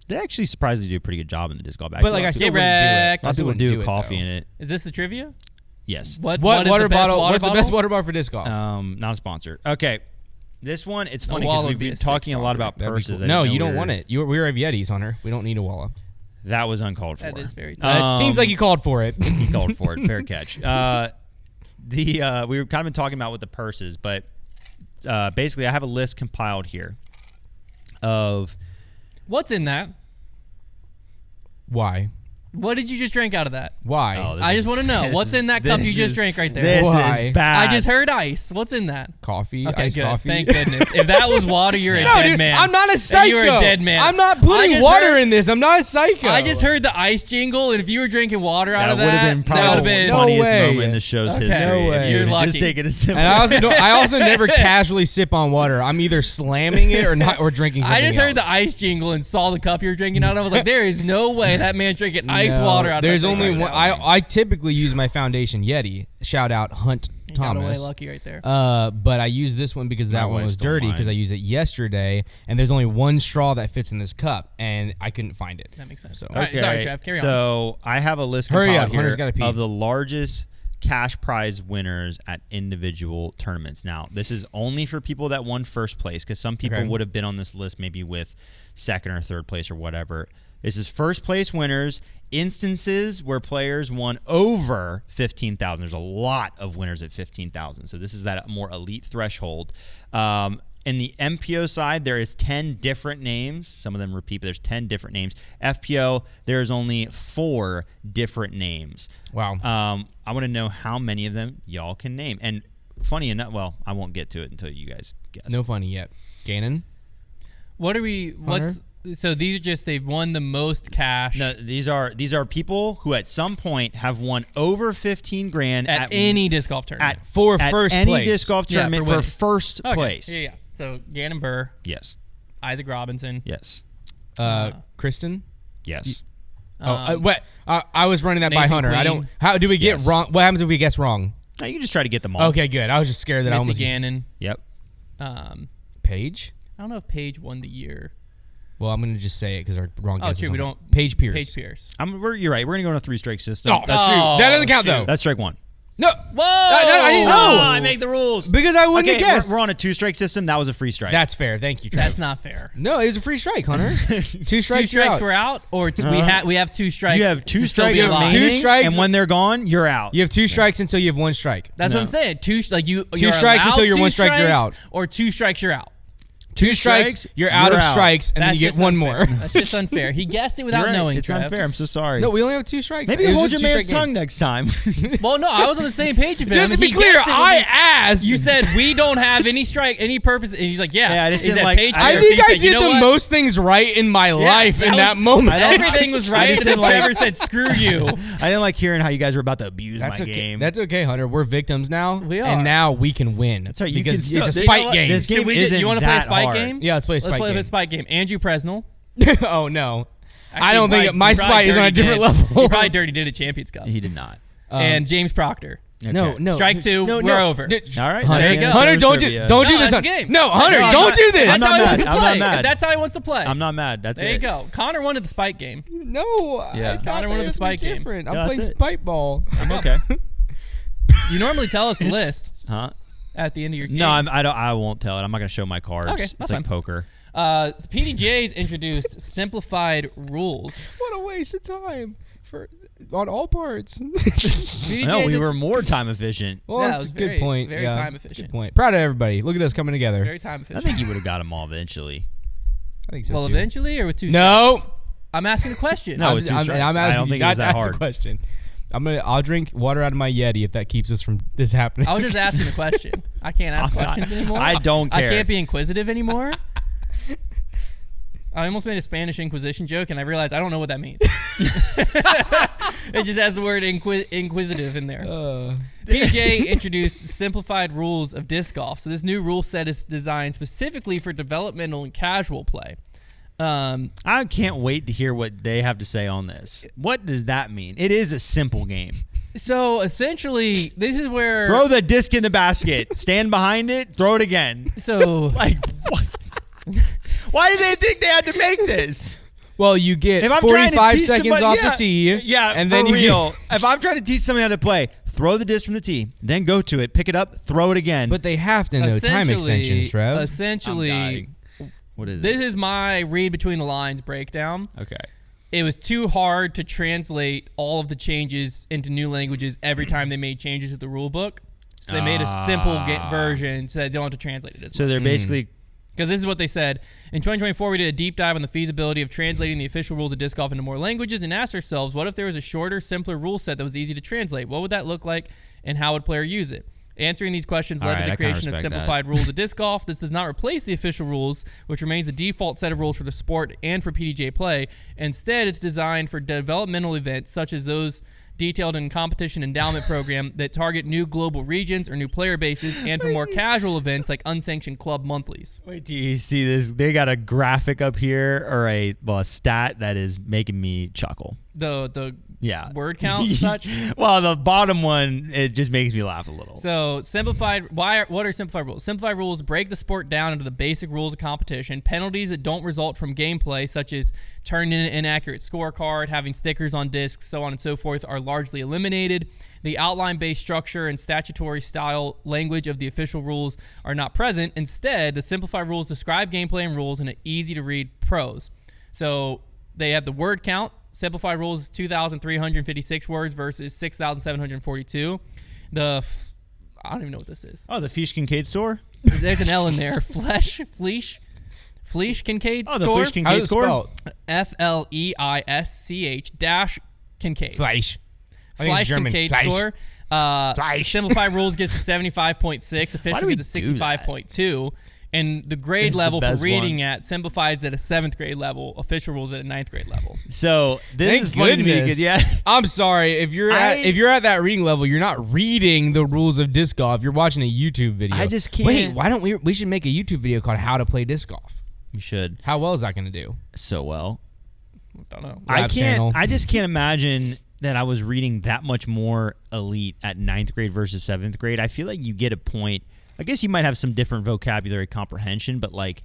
They actually surprisingly do a pretty good job in the disc golf bag. But like I still wouldn't do it. A lot of people do coffee in it. Is this the trivia? Yes. What is water the best bottle? water What's bottle? the best water bottle for disc golf? Not a sponsor. Okay. This one, it's funny Walla because we've would be been a sick talking a lot sponsor. about That'd be purses. cool. I No, didn't you know don't want it. We have Yetis, Hunter. We don't need a Walla. That was uncalled for. That is very It seems like you called for it. He called for it. Fair catch. We were kind of been talking about with the purses, but basically I have a list compiled here of What's in that? Why? What did you just drink out of that? Why? Oh, this I just is- want to know. this What's is- in that cup you this just is- drank right there? This Why? is bad. I just heard ice. What's in that? Coffee? Okay, Iced good. coffee? Thank goodness. If that was water, you're a No, dead dude, man. I'm not a Then psycho. You're a dead man. I'm not I putting just water heard- in this. I'm not a psycho. I just heard the ice jingle, and if you were drinking water out That of would that, have been that would have probably been. the No funniest way. moment in the show's Okay. history. No way. If you You're would lucky. just take it as simple. And I also never casually sip on water. I'm either slamming it or drinking something I just heard else. the ice jingle and saw the cup you were drinking out of. I was like, there is no way that man's drinking ice No, water out of There's that thing only right one. now. I typically use my foundation Yeti. Shout out Hunt You got away Thomas. lucky right there. But I use this one because that My one wife was stole dirty mine. because I used it yesterday, and there's only one straw that fits in this cup, and I couldn't find it. That makes sense. So All right, sorry, Trev. Carry on. So I have a list Hurry compiled up, here Hunter's gotta pee. of the largest cash prize winners at individual tournaments. Now, this is only for people that won first place because some people Okay. would have been on this list maybe with second or third place or whatever. This is first place winners, instances where players won over 15,000. There's a lot of winners at 15,000. So this is that more elite threshold. In the MPO side, there is 10 different names. Some of them repeat, but there's 10 different names. FPO, there's only 4 different names. Wow. I want to know how many of them y'all can name. And funny enough, well, I won't get to it until you guys guess. No funny yet. Gannon? What are we? What's so? These are just they've won the most cash No, these are people who at some point have won over 15 grand at any disc golf tournament. For at first any place. disc golf Yeah, tournament for for winning. first Okay, place. Yeah. So Gannon Burr, Yes. Isaac Robinson. Yes. Kristen? Yes. What? I was running that by Nathan Hunter. I Queen. don't. How do we get Yes. wrong? What happens if we guess wrong? No, you can just try to get them all. Okay, good. I was just scared that I Missy almost. Gannon. Yep. Paige? I don't know if Paige won the year. Well, I'm gonna just say it because our wrong Oh, guess. true. is We on don't. it. Paige Pierce. Paige Pierce. You're right. We're gonna go on a 3-strike system. Oh, That's, shoot. Oh, That doesn't count shoot. though. that's strike 1. No. Whoa! I didn't know. I make the rules. Because I wouldn't Okay, have guessed. we're on a 2-strike system. That was a free strike. That's fair. Thank you, Trevor. That's not fair. No, it was a free strike, Hunter. 2 Two strikes, you're strikes out. were out, or we have 2 strikes. you have 2 to still be strikes alive. remaining, 2 strikes. and when they're gone, you're out. You have 2 strikes until you have 1 strike. That's No. what I'm saying. Two strikes strikes until you're 1 strike, you're out. Or 2 strikes, you're out. 2 strikes, you're out of strikes, and then That's you get just 1 unfair. more. That's just unfair. He guessed it without You're right. knowing. It's Trev. unfair. I'm so sorry. No, we only have 2 strikes. Maybe It was hold just your a man's 2-strike game. tongue next time. Well, no, I was on the same page with him. Just to be He clear, guessed it when I asked. You said we don't have any purpose, and he's like, yeah. Yeah, I just He didn't said like- Paige I I Pierce. think He I said, you did know the what? most things right in my life in that was- moment. Everything was right, just and then didn't like- Trevor said, "Screw you." I didn't like hearing how you guys were about to abuse That's my okay. game. That's okay, Hunter. We're victims now. We are. And now we can win. That's right, you Because can it's a still- spite You know what? game. This game Should we isn't you want to play a that spike hard. game? Yeah, let's play a Let's spike play game. a spike game. Andrew Presnell. Oh, no. I Actually, don't think my he spite probably is on a dirty different did. level. He probably dirty did at Champions Cup. He did not. And James Proctor. No, no. Strike 2, no, we're over. All right. Hunter, There you go. Hunter, don't do Trivia. don't do No, this. that's Hunter. a game. No, Hunter, That's don't how- do this. That's not how he mad. wants to I'm not play. mad. If that's how he wants to play. I'm not mad. That's There it. you go. Konner wanted the spike game. No, Yeah. I thought Connor that wanted the was spike game. different. I'm Yeah, playing that's it. spike ball. I'm okay. You normally tell us the list Huh? at the end of your game. No, I won't tell it. I'm not going to show my cards. Okay, it's that's like fine. poker. The PDGA's introduced simplified rules. What a waste of time on all parts. PDGA's No, we int- were more time efficient. Well, Yeah, that's it a was good very- point. very yeah, time that's a efficient. good point. Proud of everybody. Look at us coming together. very time I efficient. think you would have got them all eventually. I think so Well, too. eventually, or with 2 No. strikes? I'm asking a question. No, with 2 I'm strikes. asking I don't you think it not was that to ask hard. the question. I'll drink water out of my Yeti if that keeps us from this happening. I was just asking a question. I can't ask questions anymore. I don't I care. can't be inquisitive anymore. I almost made a Spanish Inquisition joke, and I realized I don't know what that means. It just has the word inquisitive in there. PDGA introduced simplified rules of disc golf. So this new rule set is designed specifically for developmental and casual play. I can't wait to hear what they have to say on this. What does that mean? It is a simple game. So essentially, this is where Throw the disc in the basket. Stand behind it. Throw it again. So Like what? Why did they think they had to make this? Well, you get If I'm trying to 45 teach seconds somebody, off the tee. Yeah, and for then you real. Get, If I'm trying to teach somebody how to play, throw the disc from the tee, then go to it, pick it up, throw it again. but they have to know time extensions, Trev. I'm Essentially, dying. What is this is my read between the lines breakdown. Okay. It was too hard to translate all of the changes into new languages every time they made changes to the rule book. So they made a simple version so they don't have to translate it as So much. they're basically Because this is what they said. In 2024, we did a deep dive on the feasibility of translating the official rules of disc golf into more languages and asked ourselves, what if there was a shorter, simpler rule set that was easy to translate? What would that look like, and how would player use it? Answering these questions led to the creation of Simplified Rules of Disc Golf. This does not replace the official rules, which remains the default set of rules for the sport and for PDGA play. Instead, it's designed for developmental events such as those detailed in competition endowment program that target new global regions or new player bases, and for more casual events like unsanctioned club monthlies. Wait till you see this. They got a graphic up here or a stat that is making me chuckle. The Yeah. word count and such. Well, the bottom one, it just makes me laugh a little. So simplified. What are simplified rules? Simplified rules break the sport down into the basic rules of competition. Penalties that don't result from gameplay, such as turning in an inaccurate scorecard, having stickers on discs, so on and so forth, are largely eliminated. The outline-based structure and statutory style language of the official rules are not present. Instead, the simplified rules describe gameplay and rules in an easy-to-read prose. So they have the word count. Simplified rules is 2,356 words versus 6,742. I don't even know what this is. Oh, the Fish Kincaid store? There's an L in there. Fleesh Kincaid Oh, score. the Fish Kincaid score? FLEISCH dash Kincaid. Fleisch. I think it's Fleisch German. Kincaid Fleisch. score. Fleisch. Simplified rules gets 75.6. Official we gets a do that? 65.2. And the grade This is the level for best reading one. at Simplified's at a 7th grade level. Official rules at a 9th grade level. So this Thank is funny to me goodness. because, yeah. I'm sorry if you're at that reading level, you're not reading the rules of disc golf. You're watching a YouTube video. I just can't. Wait, why don't we should make a YouTube video called "How to Play Disc Golf"? You should. How well is that going to do? So well. Don't know. I Lab channel. can't. I just can't imagine that I was reading that much more elite at 9th grade versus 7th grade. I feel like you get a point. I guess you might have some different vocabulary comprehension, but like,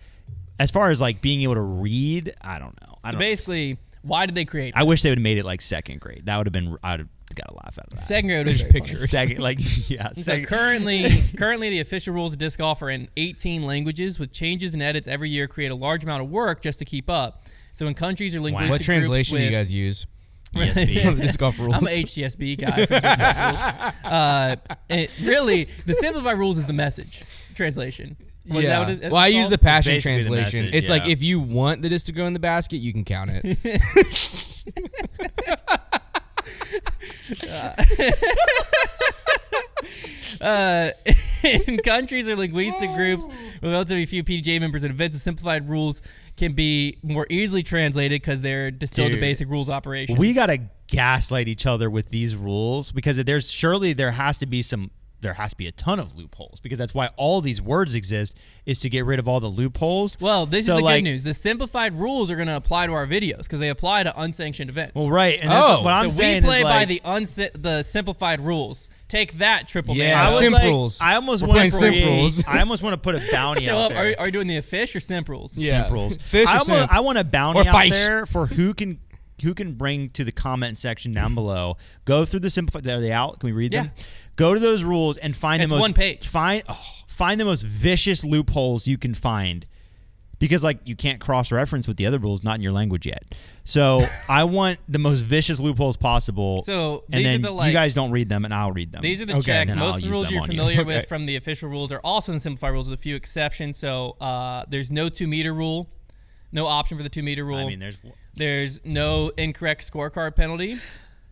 as far as like being able to read, I don't know. So basically, why did they create I wish they would have made it like 2nd grade. That would have been. I'd have got a laugh out of that. 2nd grade? There's was very pictures. funny. Second, like yeah. So Second. currently the official rules of disc golf are in 18 languages, with changes and edits every year create a large amount of work just to keep up. So in countries or linguistic What groups translation do you with- guys use? ESV. Disc golf rules. I'm an HCSB guy for disc golf rules. Really, the simplified rules is the message translation. Was that what Well, I use the Passion It's basically the Translation. message, It's like yeah. if you want the disc to go in the basket, you can count it. In countries or linguistic groups with relatively few PDGA members and events, the simplified rules can be more easily translated because they're distilled to Dude. basic rules operation. We gotta gaslight each other with these rules because there has to be a ton of loopholes because that's why all these words exist is to get rid of all the loopholes. Well, this So, is the like- good news. The simplified rules are going to apply to our videos because they apply to unsanctioned events. Well, right. And that's what I'm so saying we play is by like, the simplified rules. Take that, triple Yeah, man. I would Simp like- rules. I almost We're want playing to Simp create. rules. I almost want to put a bounty Show out up. there. Are you doing the fish or simp rules? Yeah. Simp rules. Fish or simp? I want a bounty Or out fish. there for who can bring to the comment section down below. Go through the simplified. Are they out? Can we read them? Yeah. Go to those rules and find It's the most one page. Find the most vicious loopholes you can find, because like you can't cross-reference with the other rules, not in your language yet. So I want the most vicious loopholes possible. So and these then are the like. you guys don't read them, and I'll read them. These are the Okay. check. And Most I'll of the use rules them you're on you. familiar Okay. with from the official rules are also in the simplified rules with a few exceptions. So there's no 2-meter rule, no option for the 2-meter rule. I mean, There's no incorrect scorecard penalty,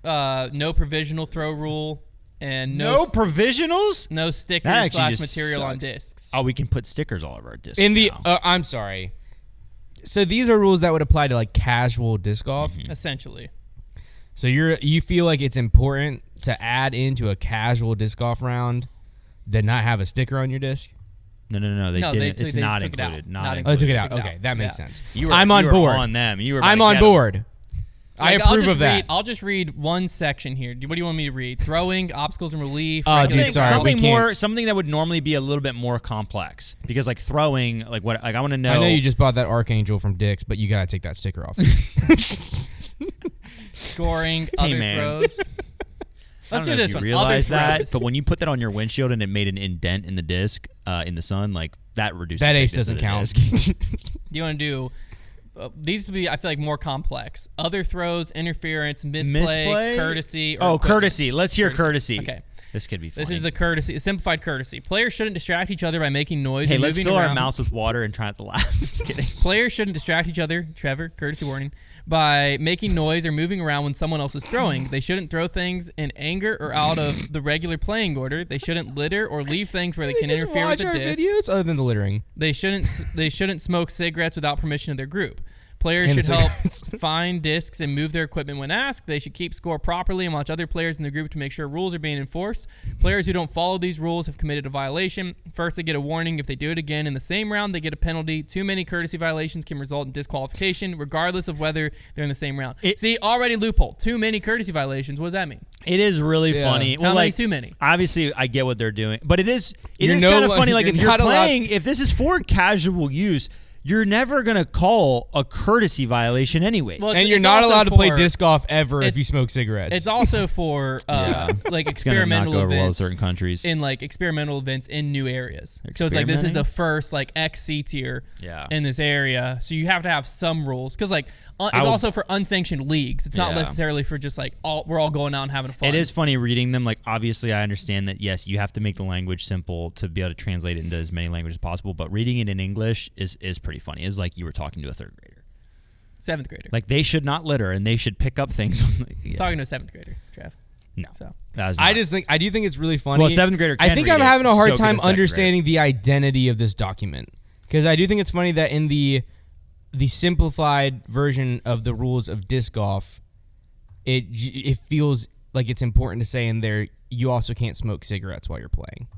no provisional throw rule, and no provisionals. no That stickers actually / just material on sucks. discs. Oh, we can put stickers all over our discs. In the now. I'm sorry. So these are rules that would apply to like casual disc golf. Essentially. So you feel like it's important to add into a casual disc golf round that not have a sticker on your disc? No. They No, didn't. they it's not took it out. included. Not Not Oh, included. they took it out. Took it Okay, out. that makes Yeah. sense. You were, I'm on you were board. on them. You were. I'm about on to get 'em. board. I approve of that. I'll just read one section here. What do you want me to read? Throwing, obstacles and relief. Dude, sorry, something that would normally be a little bit more complex, because like throwing, I want to know. I know you just bought that Archangel from Dick's, but you gotta take that sticker off. Scoring, other throws. Let's do this one. Realize that, but when you put that on your windshield and it made an indent in the disc in the sun, like that reduces. That ace doesn't count. You want to do these would be, I feel like, more complex. Other throws, interference, misplay? Courtesy. Courtesy. Let's hear courtesy. Okay. This could be funny. This is the simplified courtesy. Players shouldn't distract each other by making noise. Hey, and let's moving fill around. our mouths with water and try not to laugh. Just kidding. Players shouldn't distract each other, Trevor, courtesy warning, by making noise or moving around when someone else is throwing. They shouldn't throw things in anger or out of the regular playing order. They shouldn't litter or leave things where they can interfere with the disc. Videos other than the littering. They shouldn't smoke cigarettes without permission of their group. Players should help find discs and move their equipment when asked. They should keep score properly and watch other players in the group to make sure rules are being enforced. Players who don't follow these rules have committed a violation. First, they get a warning. If they do it again in the same round, they get a penalty. Too many courtesy violations can result in disqualification, regardless of whether they're in the same round. See, already loophole. Too many courtesy violations. What does that mean? It is really funny. How many too many? Obviously, I get what they're doing, but it is kind of funny. Like if you're playing, if this is for casual use, you're never going to call a courtesy violation anyway. Well, and you're not allowed to play disc golf ever if you smoke cigarettes. It's also for like experimental events well in certain countries. In like experimental events in new areas. So it's like this is the first like XC tier in this area. So you have to have some rules because like it's also for unsanctioned leagues. It's not necessarily for just like we're all going out and having fun. It is funny reading them. Like obviously I understand that yes, you have to make the language simple to be able to translate it into as many languages as possible, but reading it in English is pretty funny. It's like you were talking to a third grader. 7th grader. Like they should not litter and they should pick up things. Talking to a 7th grader, Trev. No. So I do think it's really funny. Well, 7th grader can I think I'm having a hard time understanding the identity of this document. Because I do think it's funny that in the simplified version of the rules of disc golf, it feels like it's important to say in there you also can't smoke cigarettes while you're playing.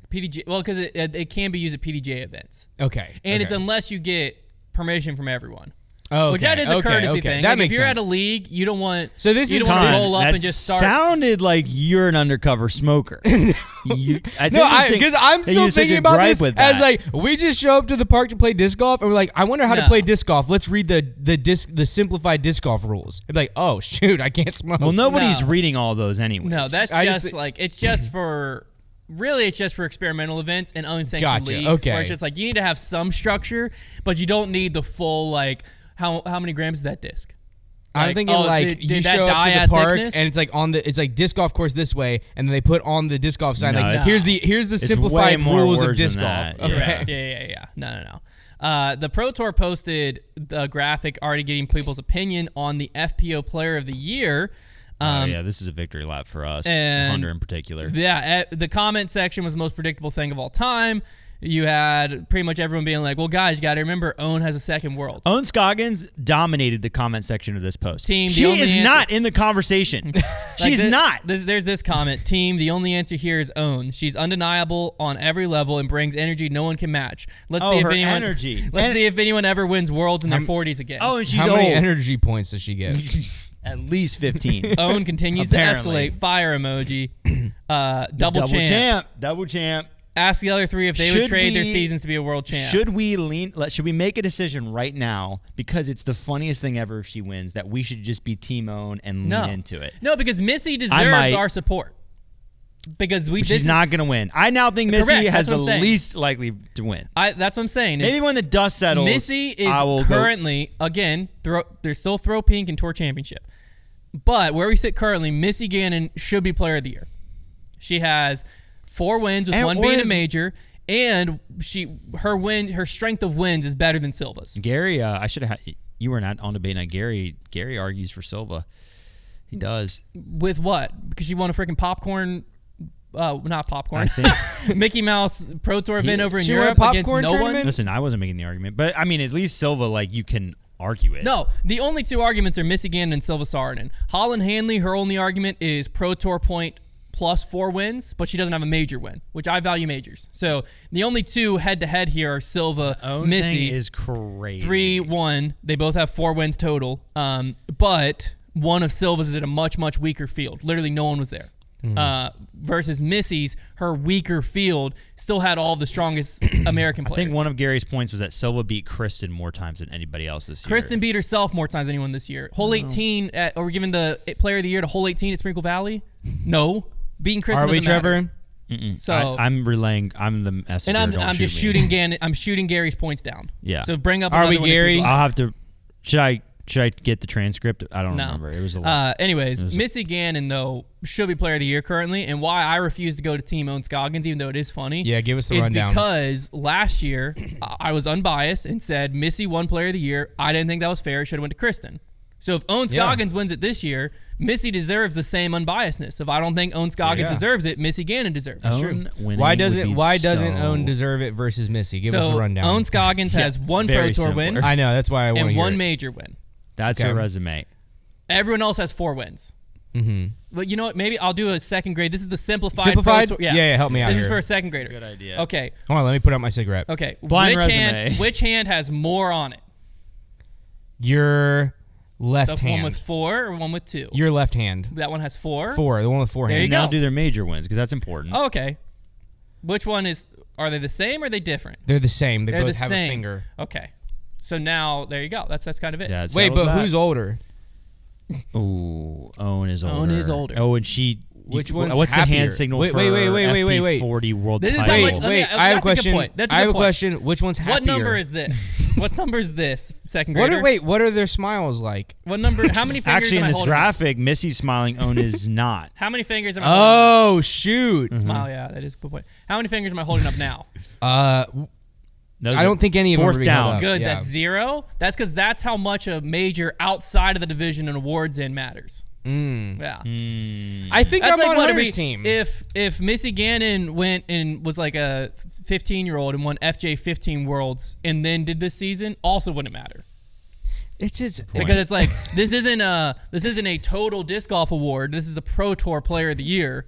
PDGA, well, because it can be used at PDGA events. Okay. And it's unless you get permission from everyone. Oh, okay. Which that is a courtesy thing. That like makes if you're sense. at a league, you don't want so this you is don't want to roll up and just start. Sounded like you're an undercover smoker. Because I'm still thinking about this as like we just show up to the park to play disc golf and we're like, I wonder how to play disc golf. Let's read the simplified disc golf rules. I'd be like, oh shoot, I can't smoke. Well, nobody's reading all those anyway. No, that's it's just for. Really, it's just for experimental events and unsanctioned leagues. Okay. Where it's just like you need to have some structure, but you don't need the full like how many grams is that disc? I'm like, thinking you show up to the park and it's like it's like disc golf course this way, and then they put on the disc golf sign here's the simplified rules of disc golf. Okay. Yeah. No. The Pro Tour posted the graphic already getting people's opinion on the FPO Player of the Year. This is a victory lap for us, Hunter in particular. Yeah, the comment section was the most predictable thing of all time. You had pretty much everyone being like, well, guys, you got to remember, Owen has a second world. Owen Scoggins dominated the comment section of this post. Team, she is not in the conversation. She's not. There's this comment. Team, the only answer here is Owen. She's undeniable on every level and brings energy no one can match. Let's see if anyone ever wins worlds in their 40s again. Oh, and she's How old. many energy points does she get? At least 15. Owen continues to escalate. Fire emoji. Double champ. Ask the other three if they would trade their seasons to be a world champ. Should we make a decision right now, because it's the funniest thing ever if she wins, that we should just be Team Owen and lean into it? No, because Missy deserves our support. Because she's not going to win. I now think Missy has the least likely to win. That's what I'm saying. Maybe when the dust settles, Missy is currently, again, there's still Throw Pink and Tour Championship. But where we sit currently, Missy Gannon should be Player of the Year. She has 4 wins with one being a major, and her strength of wins is better than Silva's. Gary, I should have had you were not on debate night. Gary argues for Silva. He does. With what? Because she won a freaking popcorn. Not popcorn. Mickey Mouse Pro Tour event over in Europe against no one. Listen, I wasn't making the argument, but I mean, at least Silva, like you can argue it. No, the only 2 arguments are Missy Gannon and Silva Saarinen. Holland Hanley, her only argument is Pro Tour point plus 4 wins, but she doesn't have a major win, which I value majors. So the only 2 head-to-head here are Silva, Missy. Thing is crazy. 3-1. They both have 4 wins total. But one of Silva's is at a much, much weaker field. Literally no one was there. Versus Missy's, her weaker field still had all the strongest American players. I think one of Gary's points was that Silva beat Kristen more times than anybody else this year. Kristen beat herself more times than anyone this year. Hole 18, are we giving the player of the year to Hole 18 at Sprinkle Valley? No. Beating Kristen Are we, doesn't matter. Trevor? So I'm relaying. I'm the messenger. and I'm Don't just shoot me. I'm shooting Gary's points down. Yeah. So bring up Are another we, one if Gary? you'd like. I'll have to. Should I get the transcript? I don't remember. It was a lot. Anyways, Missy Gannon, though, should be player of the year currently. And why I refuse to go to Team Owen Scoggins, even though it is funny. Yeah, give us the is rundown. Because last year, I was unbiased and said Missy won player of the year. I didn't think that was fair. It should have went to Kristen. So if Owen Scoggins wins it this year, Missy deserves the same unbiasedness. If I don't think Owen Scoggins deserves it, Missy Gannon deserves it. That's true. Why doesn't Owen deserve it versus Missy? Give us the rundown. Owen Scoggins has one Pro very Tour win simpler. I know, that's why I want to and hear one it. major win. That's Okay. her resume. Everyone else has 4 wins. Mm-hmm. But you know what? Maybe I'll do a second grade. This is the Simplified. Simplified? Pro Tour. Yeah, help me out This here. is for a second grader. Good idea. Okay. Hold on, let me put out my cigarette. Okay. Blind which resume. which hand has more on it? Your left The hand. one with 4 or one with 2? Your left hand. That one has 4. 4. The one with 4 There you hands. go. Now do their major wins because that's important. Oh, okay. Which one is? Are they the same or are they different? They're the same. They They're both the have same. a finger. Okay. So now there you go. That's kind of it. Yeah, it Wait, settles but that. who's older? Ooh, Owen is older. Owen is older. Oh, and she. Which one's What's the happier? hand signal Wait, for wait, FP 40 world This is how title? much- Wait, let me- wait. I have a that's a good question. point. That's a I good have a point. question. Which one's happier? What number is this? What number is this? Second What grader. what are their smiles like? What number? How many fingers Actually, am in I this holding up? graphic, Missy's smiling. Owen is not. How many fingers am I holding up? Oh, shoot. Smile, yeah, that is a good point. How many fingers am I holding up now? Those I are don't think any of them fourth are being held down. up. Good, Yeah. that's 0. That's because that's how much a major outside of the division and awards in matters. Yeah. I think That's I'm like on what Hunter's team. If Missy Gannon went and was like a 15-year-old and won FJ 15 Worlds and then did this season, also wouldn't matter. It's just Because it's like this isn't a total disc golf award. This is the Pro Tour Player of the Year.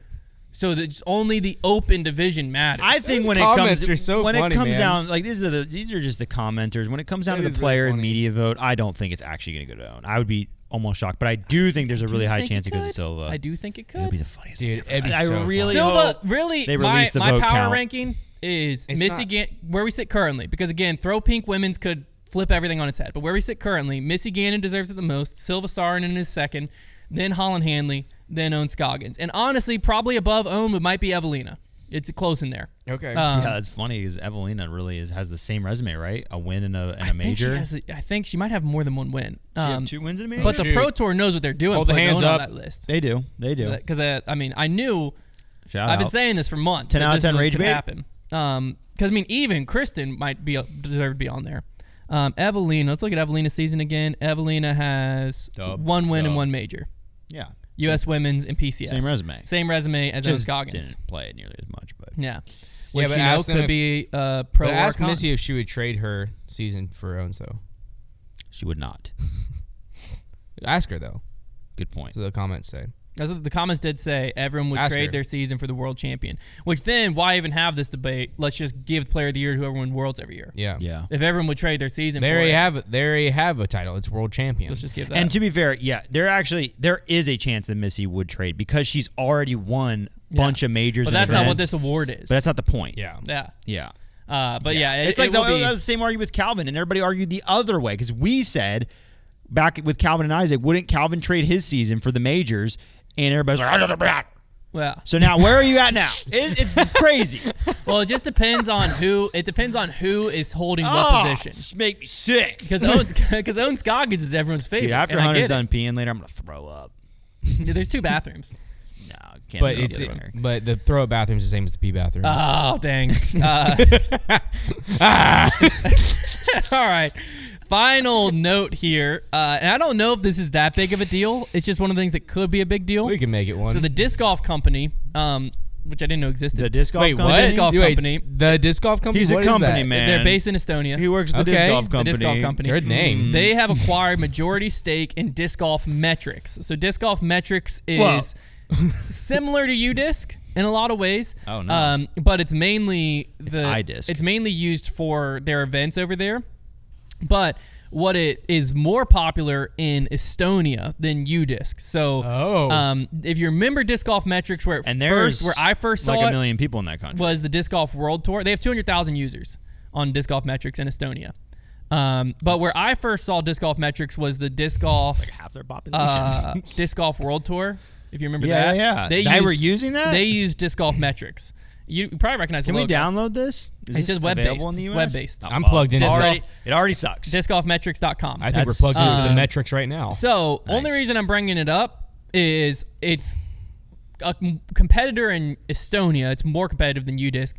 So it's only the open division matters. I think Those when it comments comes are so when funny, it comes man. down like these are just the commenters. When it comes down It to is the really player and funny. media vote, I don't think it's actually going to go to Owen. I would be almost shocked, but I do think there's a really high chance it goes to Silva. I do think it It would be could. the funniest. Dude, thing it'd be ever. so I really Silva, hope really, they my release the my vote power count. ranking is It's Missy not- Gannon, where we sit currently. Because again, Throw Pink Women's could flip everything on its head. But where we sit currently, Missy Gannon deserves it the most. Silva Saarinen is second. Then Holland Hanley. Then Owen Scoggins. And honestly, probably above Owen might be Evelina. It's close in there. Okay. Yeah, that's funny because Evelina really has the same resume, right? A win and a major. I think she might have more than one win. She have 2 wins in a major. But the Shoot. Pro Tour knows what they're doing. Hold the putting hands Owen up. on that list. they do. Because I mean, I knew. Shout I've been out. saying this for months. 10 that out of this 10 was rage gonna bait? happen. Because I mean, even Kristen might deserve to be on there. Evelina, let's look at Evelina's season again. Evelina has Dub. 1 win and Dub. 1 major. Yeah. U.S. Women's and PCS. Same resume. Same resume as Owen Just Scoggins. didn't play it nearly as much, but Yeah. Which, but you know, ask them could if- be pro But or ask con. Missy if she would trade her season for Owens, though. she would not. Ask her, though. Good point. So the comments say. That's what the comments did say. Everyone would Ask trade her. their season for the world champion. Which then, why even have this debate? Let's just give Player of the Year to whoever wins Worlds every year. Yeah. Yeah. If everyone would trade their season There for you it, have it. There you have a title. It's world champion. let's just give that. And to be fair, yeah, there is a chance that Missy would trade because she's already won a bunch of majors. but and that's not what events. this award is. But that's not the point. yeah. yeah. Yeah. But yeah, it's like that was the same argument with Calvin, and everybody argued the other way because we said back with Calvin and Isaac, wouldn't Calvin trade his season for the majors? And everybody's like, well, so now where are you at now? It's crazy. well, it just depends on who. It depends on who is holding what position. This make me sick. Because Owen Scoggins is everyone's favorite. Dude, after and I Hunter's get done peeing later, I'm gonna throw up. it. There's 2 bathrooms. No, can't But do it's the other one. but the throw up bathroom's the same as the pee bathroom. Oh dang! All right. Final note here, and I don't know if this is that big of a deal. It's just one of the things that could be a big deal. we can make it one. So the disc golf company, which I didn't know existed. The disc golf Wait, company. what? disc golf Wait, company. The disc golf company. He's a What is company that? man. They're based in Estonia. He works at the Okay, disc golf the company. disc golf company. Good name. They have acquired majority stake in Disc Golf Metrix. So Disc Golf Metrix is similar to UDisc in a lot of ways. Oh, no. But it's mainly iDisc. It's mainly used for their events over there. But what it is more popular in Estonia than UDisc. So if you remember Disc Golf Metrix, where I first saw like it, 1 million people in that country, was the Disc Golf World Tour. They have 200,000 users on Disc Golf Metrix in Estonia. But where I first saw Disc Golf Metrix was the Disc Golf, like half their population. Disc Golf World Tour. If you remember that, yeah. They were using that. They used Disc Golf Metrix. You probably recognize. Can the we logo. download this? It says web-based. It's web-based. I'm plugged into it already sucks. DiscGolfMetrics.com. I think we're plugged into the Metrix right now. So only reason I'm bringing it up is it's a competitor in Estonia. It's more competitive than UDisc.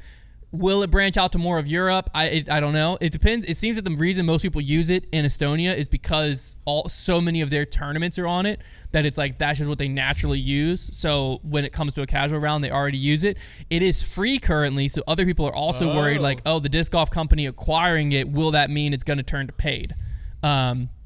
Will it branch out to more of Europe? I don't know. It depends. It seems that the reason most people use it in Estonia is because so many of their tournaments are on it that it's like that's just what they naturally use. So when it comes to a casual round, they already use it. It is free currently, so other people are also worried like, oh, the disc golf company acquiring it, will that mean it's going to turn to paid?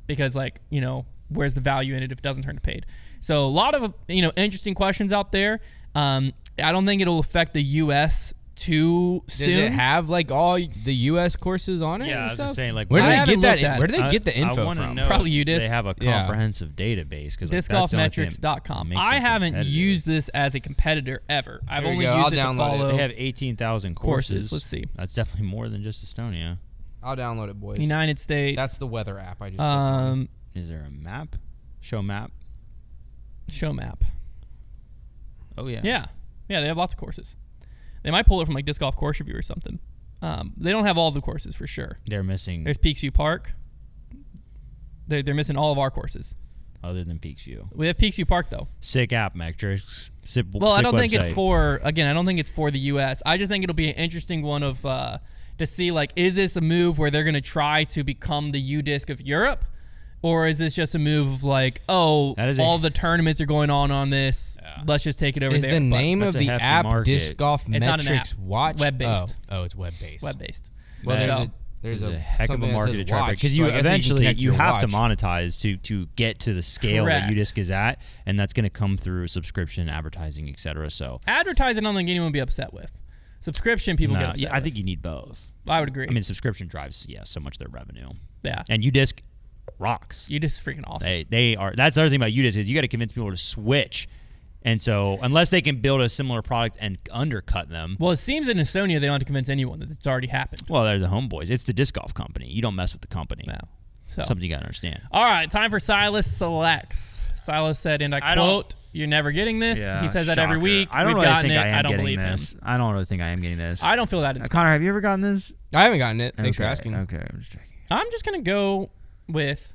Because like, you know, where's the value in it if it doesn't turn to paid? So a lot of, you know, interesting questions out there. I don't think it'll affect the U.S. too soon. Does it have like all the U.S. courses on it? Yeah, and I was stuff? just saying, like, where do I they get haven't looked that? at Where it. do they get the info wanna from? know Probably if UDisc. They have a comprehensive database because DiscGolfMetrics.com. I haven't used this as a competitor ever. I've Here we only go. used it I'll to download it. follow They have 18,000 courses. Let's see. That's definitely more than just Estonia. I'll download it, boys. United States. That's the weather app I just Is there a map? Show map. Show map. Oh yeah. Yeah, they have lots of courses. They might pull it from like Disc Golf Course Review or something. They don't have all the courses for sure. They're missing. There's Peaksview Park. They're missing all of our courses. Other than Peaksview. We have Peaksview Park though. Sick app, Metrix. Well, I don't think it's for. Again, I don't think it's for the U.S. I just think it'll be an interesting one of to see like, is this a move where they're going to try to become the UDisc of Europe? Or is this just a move of like, all the tournaments are going on this. Yeah. Let's just take it over there. Is the name of the app market. Disc Golf It's not an Metrix app. Watch? Web-based. Oh, it's web-based. Web-based. Well, there's a heck of a something that market says to try watch, because so you I guess eventually connect you your have to watch. monetize to get to the scale Correct. that UDisc is at, and that's going to come through subscription, advertising, etc. So Advertising, I don't think anyone would be upset with. Subscription, people get upset I with. think you need both. I would agree. I mean, subscription drives so much of their revenue. Yeah. And UDisc rocks. UDisc is freaking awesome. They are. That's the other thing about UDisc is you got to convince people to switch. And so unless they can build a similar product and undercut them. Well, it seems in Estonia they don't have to convince anyone that it's already happened. Well, they're the homeboys. It's the disc golf company. You don't mess with the company. No. So. Something you got to understand. All right, time for Silas Selects. Silas said, and I quote, "You're never getting this." Yeah, he says that every week. I don't We've really gotten think it. I am don't getting believe this. him. I don't really think I am getting this. I don't feel that it's Konner, have you ever gotten this? I haven't gotten it. Thanks for asking. Okay, I'm just checking. I'm just going to go with...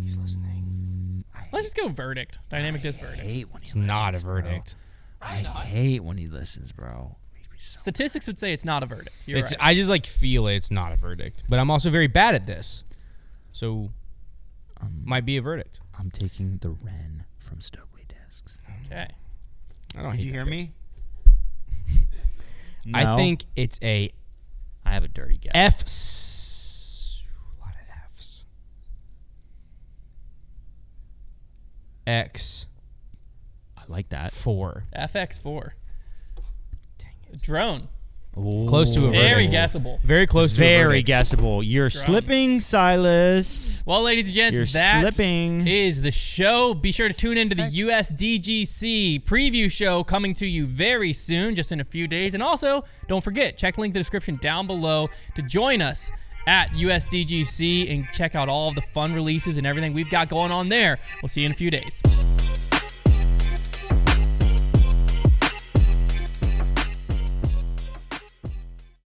He's listening. Let's just go verdict. Dynamic disc verdict. It's not a verdict. I hate when he listens, bro. Statistics would say it's not a verdict. You're right. I just like feel it's not a verdict, but I'm also very bad at this, so might be a verdict. I'm taking the Wren from Stokely Discs. Okay. I don't. Did hate you that hear pick. me? I No? think it's a I have a dirty guess. A lot of Fs. X4. I like that. FX4. Dang it. Drone. Close to a Very verdict. guessable. Very close to a Very verdict. guessable. You're slipping, Silas. Well, ladies and gents, You're that slipping. is the show. Be sure to tune into the USDGC preview show coming to you very soon, just in a few days. And also, don't forget, check the link in the description down below to join us at USDGC and check out all of the fun releases and everything we've got going on there. We'll see you in a few days.